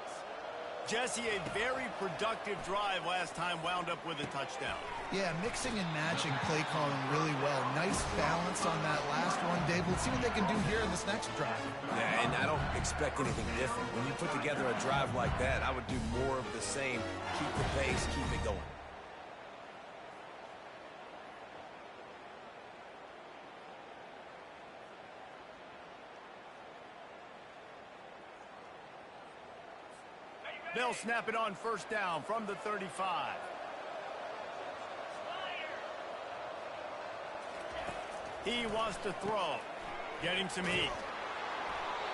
Jesse, a very productive drive last time wound up with a touchdown. Yeah, mixing and matching play calling really well. Nice balance on that last one, Dave. Let's see what they can do here in this next drive. Yeah, and I don't expect anything different. When you put together a drive like that, I would do more of the same. Keep the pace, keep it going. They'll snap it on 1st down from the 35. He wants to throw. Get him some heat.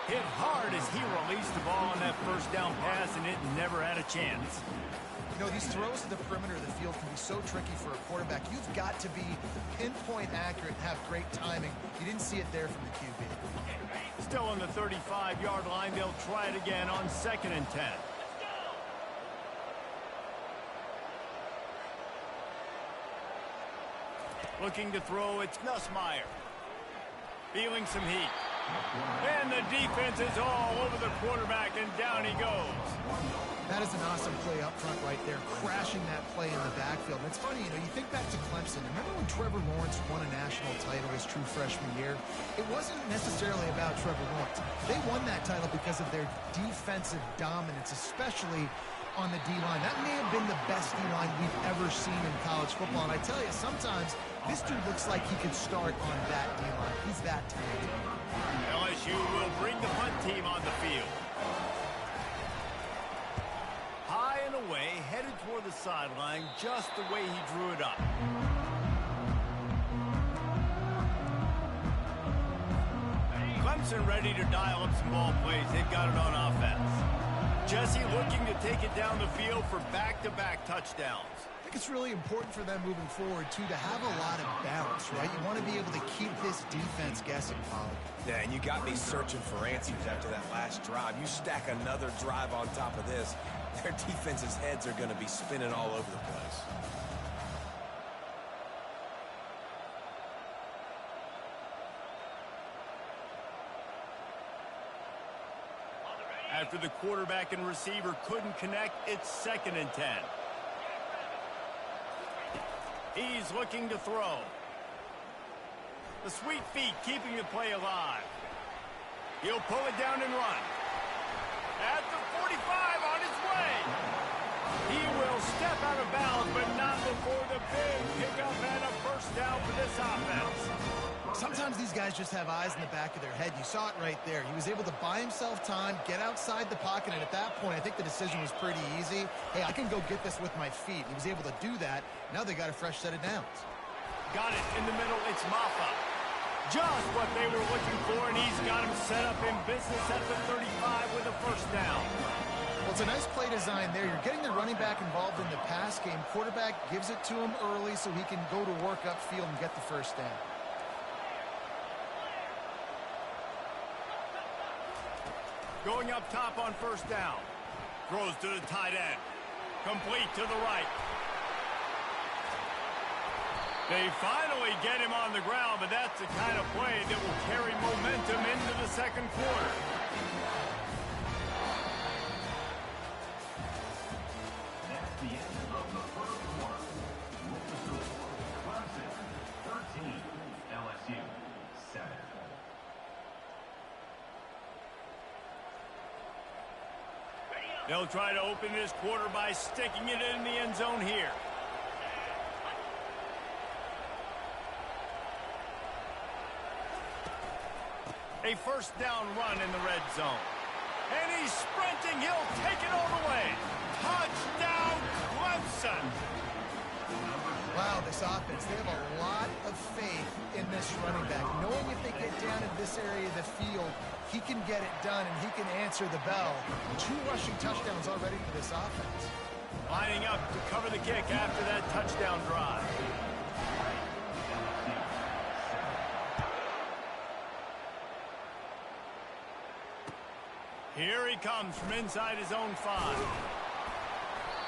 Hit hard as he released the ball on that 1st down pass, and it never had a chance. You know, these throws to the perimeter of the field can be so tricky for a quarterback. You've got to be pinpoint accurate and have great timing. You didn't see it there from the QB. Still on the 35-yard line, they'll try it again on 2nd and 10. Looking to throw, it's Nussmeier. Feeling some heat. And the defense is all over the quarterback, and down he goes. That is an awesome play up front right there, crashing that play in the backfield. And it's funny, you know, you think back to Clemson. Remember when Trevor Lawrence won a national title his true freshman year? It wasn't necessarily about Trevor Lawrence. They won that title because of their defensive dominance, especially on the D-line. That may have been the best D-line we've ever seen in college football. And I tell you, sometimes this dude looks like he could start on that D-line. He's that talented. LSU will bring the punt team on the field. High and away, headed toward the sideline, just the way he drew it up. Clemson ready to dial up some ball plays. They've got it on offense. Jesse looking to take it down the field for back-to-back touchdowns. I think it's really important for them moving forward, too, to have a lot of balance, right? You want to be able to keep this defense guessing, Polly. Yeah, and you got me searching for answers after that last drive. You stack another drive on top of this, their defense's heads are going to be spinning all over the place. After the quarterback and receiver couldn't connect, it's 2nd and 10. He's looking to throw. The sweet feet keeping the play alive. He'll pull it down and run. At the 45 on his way. He will step out of bounds, but not before the big pickup and a 1st down for this offense. Sometimes these guys just have eyes in the back of their head. You saw it right there. He was able to buy himself time, get outside the pocket, and at that point, I think the decision was pretty easy. Hey, I can go get this with my feet. He was able to do that. Now they got a fresh set of downs. Got it in the middle. It's Maffa. Just what they were looking for, and he's got him set up in business at the 35 with a 1st down. Well, it's a nice play design there. You're getting the running back involved in the pass game. Quarterback gives it to him early so he can go to work upfield and get the 1st down. Going up top on 1st down. Throws to the tight end. Complete to the right. They finally get him on the ground, but that's the kind of play that will carry momentum into the second quarter. That's the end of the first quarter. With the score, Clemson 13, LSU 7. They'll try to open this quarter by sticking it in the end zone here. A first down run in the red zone. And he's sprinting. He'll take it all the way. Touchdown, Clemson. Wow, this offense, they have a lot of faith in this running back. Knowing if they get down in this area of the field, he can get it done and he can answer the bell. 2 rushing touchdowns already for this offense. Lining up to cover the kick after that touchdown drive. Here he comes from inside his own 5.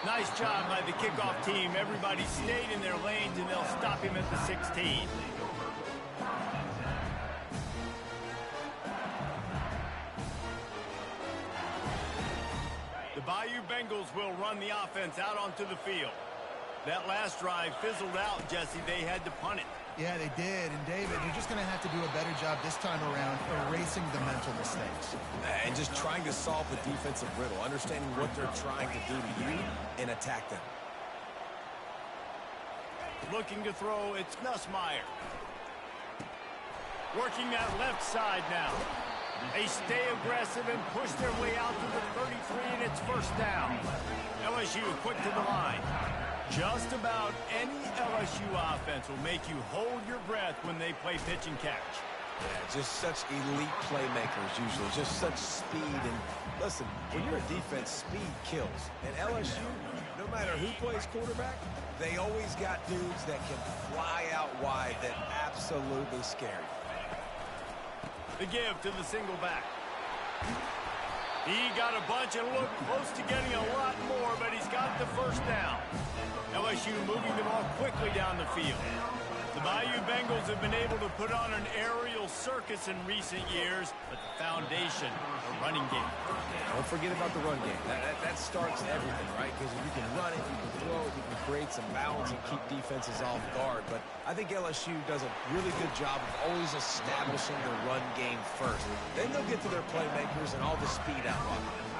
Nice job by the kickoff team. Everybody stayed in their lanes, and they'll stop him at the 16. The Bayou Bengals will run the offense out onto the field. That last drive fizzled out, Jesse. They had to punt it. Yeah, they did. And, David, they're just going to have to do a better job this time around erasing the mental mistakes. And just trying to solve the defensive riddle, understanding what they're trying to do to you and attack them. Looking to throw, it's Nussmeier. Working that left side now. They stay aggressive and push their way out to the 33, and it's first down. LSU quick to the line. Just about any LSU offense will make you hold your breath when they play pitch and catch. Yeah, just such elite playmakers usually, just such speed. And listen, when you're a defense, speed kills. And LSU, no matter who plays quarterback, they always got dudes that can fly out wide that absolutely scare you. The give to the single back. He got a bunch and looked close to getting a lot more, but he's got the first down. LSU moving the ball quickly down the field. The Bayou Bengals have been able to put on an aerial circus in recent years, but the foundation, the running game. Don't forget about the run game. That starts everything, right? Because if you can run it, you can throw it, you can create some balance and keep defenses off guard. But I think LSU does a really good job of always establishing the run game first. Then they'll get to their playmakers and all the speed out of it.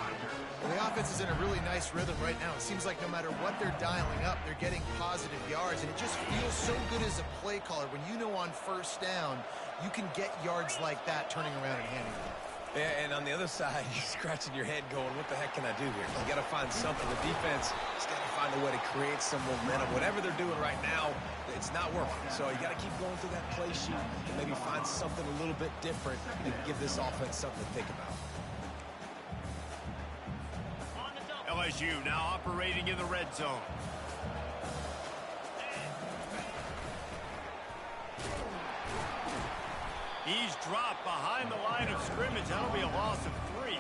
Well, the offense is in a really nice rhythm right now. It seems like no matter what they're dialing up, they're getting positive yards, and it just feels so good as a play caller when you know on first down you can get yards like that turning around and handing it off. Yeah, and on the other side, you're scratching your head going, what the heck can I do here? You got to find something. The defense has got to find a way to create some momentum. Whatever they're doing right now, it's not working. So you got to keep going through that play sheet and maybe find something a little bit different and give this offense something to think about. LSU now operating in the red zone. He's dropped behind the line of scrimmage. That'll be a loss of 3.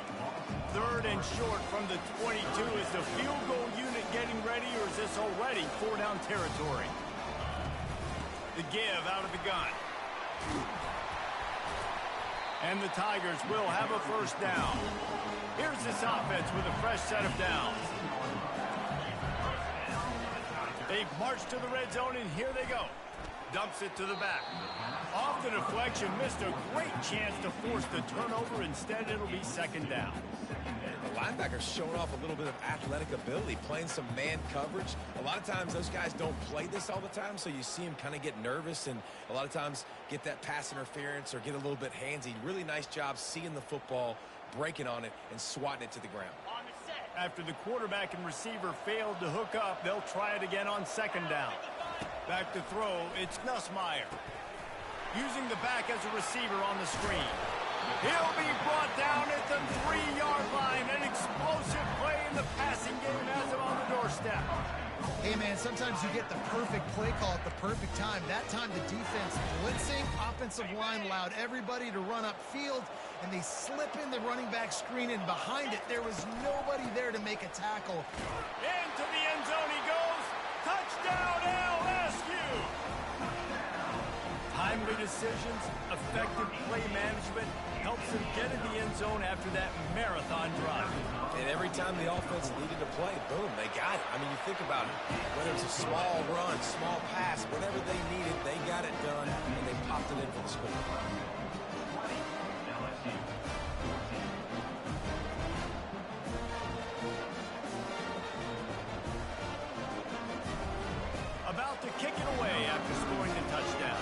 Third and short from the 22. Is the field goal unit getting ready, or is this already 4-down territory? The give out of the gun. And the Tigers will have a first down. Here's this offense with a fresh set of downs. They've marched to the red zone, and here they go. Dumps it to the back. Off the deflection, missed a great chance to force the turnover. Instead, it'll be second down. The linebacker's showing off a little bit of athletic ability, playing some man coverage. A lot of times those guys don't play this all the time, so you see them kind of get nervous and a lot of times get that pass interference or get a little bit handsy. Really nice job seeing the football, breaking on it, and swatting it to the ground. After the quarterback and receiver failed to hook up, they'll try it again on second down. Back to throw, it's Nussmeier. Using the back as a receiver on the screen. He'll be brought down at the 3-yard line. An explosive play in the passing game has him on the doorstep. Hey, man, sometimes you get the perfect play call at the perfect time. That time the defense blitzing, offensive line allowed everybody to run upfield, and they slip in the running back screen, and behind it there was nobody there to make a tackle. Into the end decisions, effective play management helps them get in the end zone after that marathon drive. And every time the offense needed to play, boom, they got it. I mean, you think about it. Whether it's a small run, small pass, whatever they needed, they got it done, and they popped it in for the score. About to kick it away after scoring the touchdown.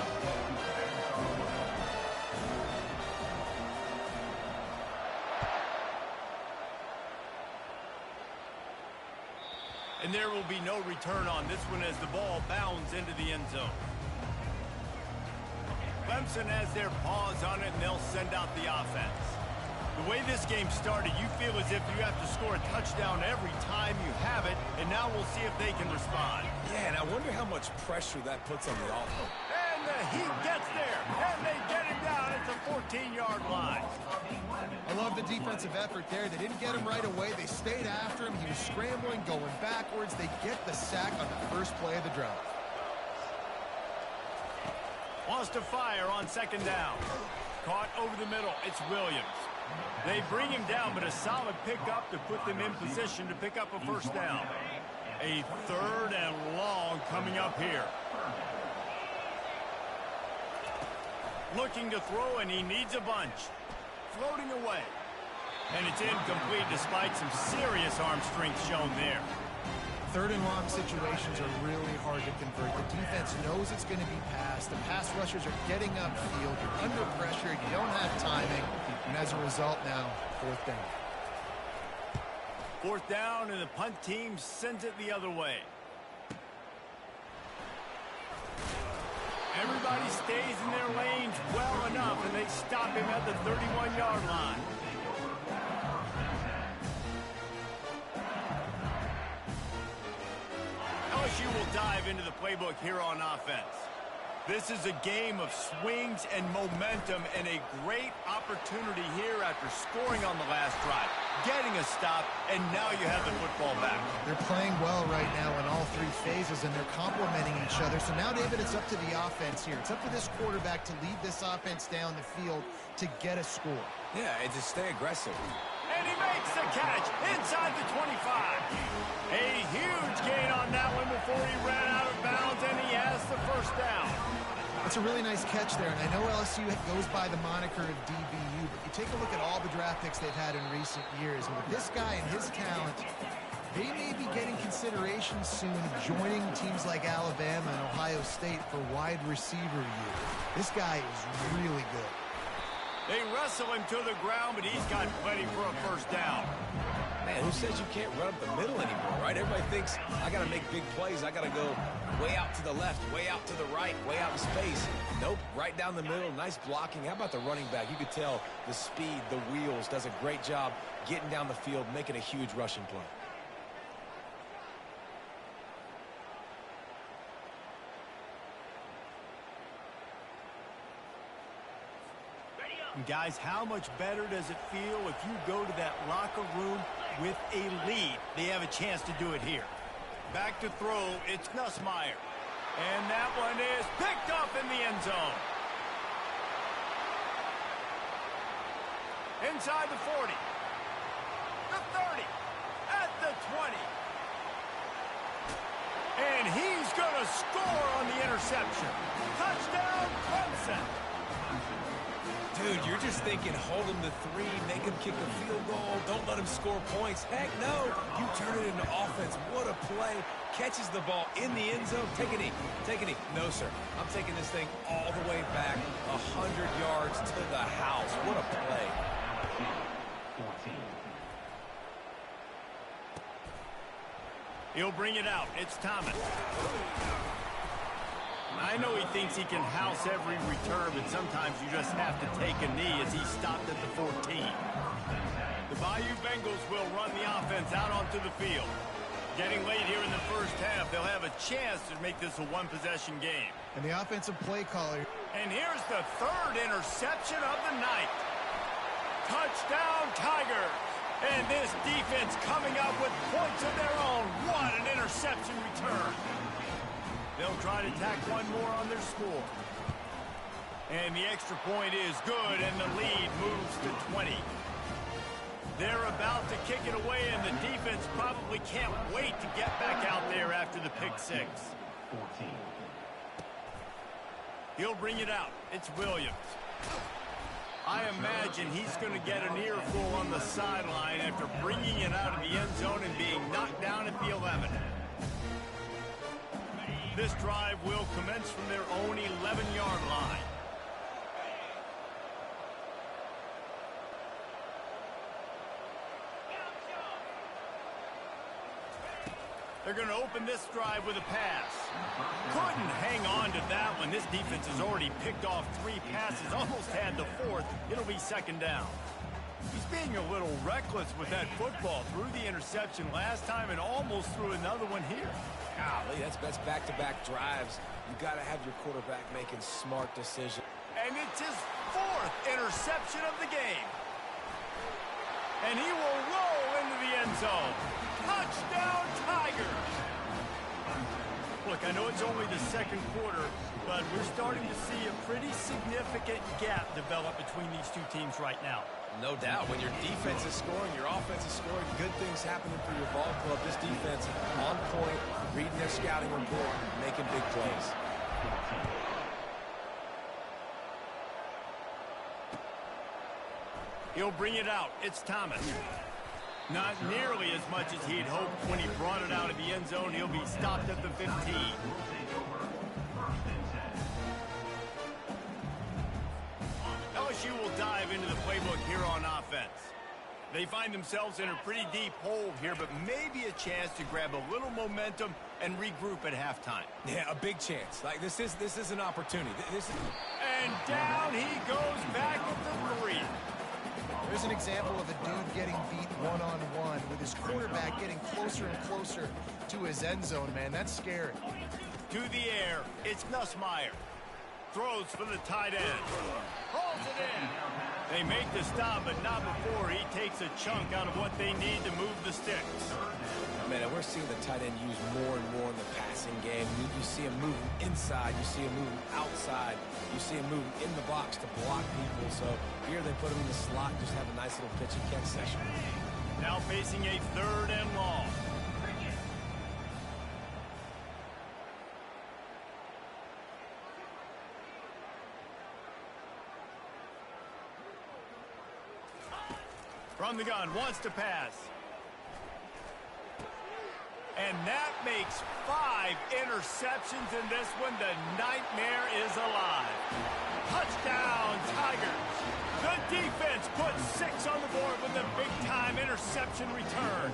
And there will be no return on this one as the ball bounds into the end zone. Clemson has their paws on it, and they'll send out the offense. The way this game started, you feel as if you have to score a touchdown every time you have it, and now we'll see if they can respond. Yeah, and I wonder how much pressure that puts on the offense. And the heat gets there, and they get him down at the 14-yard line. I love the defensive effort there. They didn't get him right away. They stayed after him. He was scrambling, going backwards. They get the sack on the first play of the drive. Wants to fire on second down. Caught over the middle. It's Williams. They bring him down, but a solid pickup to put them in position to pick up a first down. A third and long coming up here. Looking to throw, and he needs a bunch. Floating away. And it's incomplete despite some serious arm strength shown there. Third and long situations are really hard to convert. The defense knows it's going to be passed. The pass rushers are getting upfield. You're under pressure. You don't have timing. And as a result now, fourth down. Fourth down, and the punt team sends it the other way. Everybody stays in their lanes well enough, and they stop him at the 31-yard line. LSU will dive into the playbook here on offense. This is a game of swings and momentum, and a great opportunity here after scoring on the last drive, getting a stop, and now you have the football back. They're playing well right now in all three phases, and they're complementing each other. So now, David, it's up to the offense here. It's up to this quarterback to lead this offense down the field to get a score. Yeah, and to stay aggressive. And he makes the catch inside the 25. A huge gain on that one before he ran out of bounds, and he has the first down. It's a really nice catch there, and I know LSU goes by the moniker of DBU, but you take a look at all the draft picks they've had in recent years, and with this guy and his talent, they may be getting consideration soon of joining teams like Alabama and Ohio State for wide receiver year. This guy is really good. They wrestle him to the ground, but he's got plenty for a first down. Man, who says you can't run up the middle anymore, right? Everybody thinks, I got to make big plays. I got to go way out to the left, way out to the right, way out in space. Nope, right down the middle. Nice blocking. How about the running back? You could tell the speed, the wheels, does a great job getting down the field, making a huge rushing play. And guys, how much better does it feel if you go to that locker room with a lead? They have a chance to do it here. Back to throw, it's Nussmeier. And that one is picked up in the end zone. Inside the 40. The 30. At the 20. And he's going to score on the interception. Touchdown, Clemson. Dude, you're just thinking, hold him to 3, make him kick a field goal, don't let him score points. Heck no, you turn it into offense. What a play. Catches the ball in the end zone. Take a knee. Take a knee. No, sir. I'm taking this thing all the way back 100 yards to the house. What a play. 14. He'll bring it out. It's Thomas. I know he thinks he can house every return, but sometimes you just have to take a knee as he stopped at the 14. The Bayou Bengals will run the offense out onto the field. Getting late here in the first half, they'll have a chance to make this a one-possession game. And the offensive play caller. And here's the third interception of the night. Touchdown, Tigers. And this defense coming up with points of their own. What an interception return. They'll try to tack one more on their score. And the extra point is good, and the lead moves to 20. They're about to kick it away, and the defense probably can't wait to get back out there after the pick six. 14. He'll bring it out. It's Williams. I imagine he's going to get an earful on the sideline after bringing it out of the end zone and being knocked down at the 11. This drive will commence from their own 11-yard line. They're going to open this drive with a pass. Couldn't hang on to that one. This defense has already picked off 3 passes, almost had the 4th. It'll be second down. He's being a little reckless with that football. Threw the interception last time and almost threw another one here. Golly, that's back-to-back drives. You got to have your quarterback making smart decisions. And it's his 4th interception of the game. And he will roll into the end zone. Touchdown, Tigers! Look, I know it's only the second quarter, but we're starting to see a pretty significant gap develop between these two teams right now. No doubt. When your defense is scoring, your offense is scoring, good things happening for your ball club. This defense on point, reading their scouting report, making big plays. He'll bring it out. It's Thomas. Not nearly as much as he'd hoped when he brought it out of the end zone. He'll be stopped at the 15. LSU will dive into the playbook here on offense. They find themselves in a pretty deep hole here, but maybe a chance to grab a little momentum and regroup at halftime. Yeah, a big chance. Like this is an opportunity. And down he goes back at the 3. There's an example of a dude getting beat one-on-one with his quarterback getting closer and closer to his end zone, man. That's scary. To the air, it's Nussmeier. Throws for the tight end. Holds it in. They make the stop, but not before he takes a chunk out of what they need to move the sticks. Man, we're seeing the tight end used more and more in the passing game. You see him moving inside. You see him moving outside. You see him moving in the box to block people. So here they put him in the slot, just have a nice little pitch and catch session. Now facing a 3rd and long. From the gun, wants to pass. And that makes 5 interceptions in this one. The nightmare is alive. Touchdown, Tigers. The defense puts 6 on the board with a big-time interception return.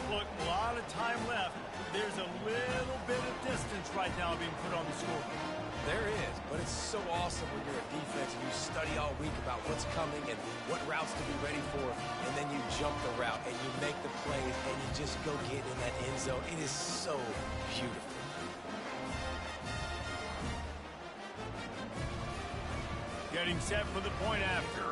Look, a lot of time left. There's a little bit of distance right now being put on the scoreboard. There is, but it's so awesome when you're a defense and you study all week about what's coming and what routes to be ready for, and then you jump the route and you make the plays and you just go get in that end zone. It is so beautiful. Getting set for the point after.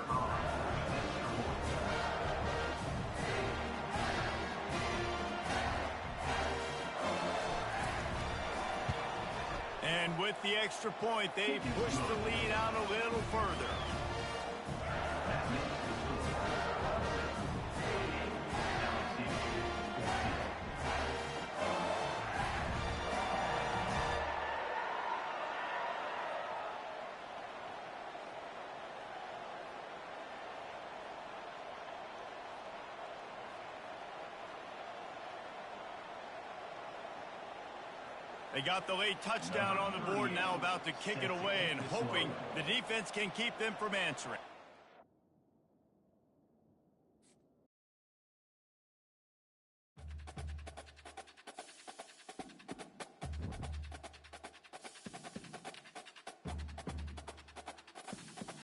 And with the extra point, they push the lead out a little further. They got the late touchdown on the board, now about to kick it away and hoping the defense can keep them from answering.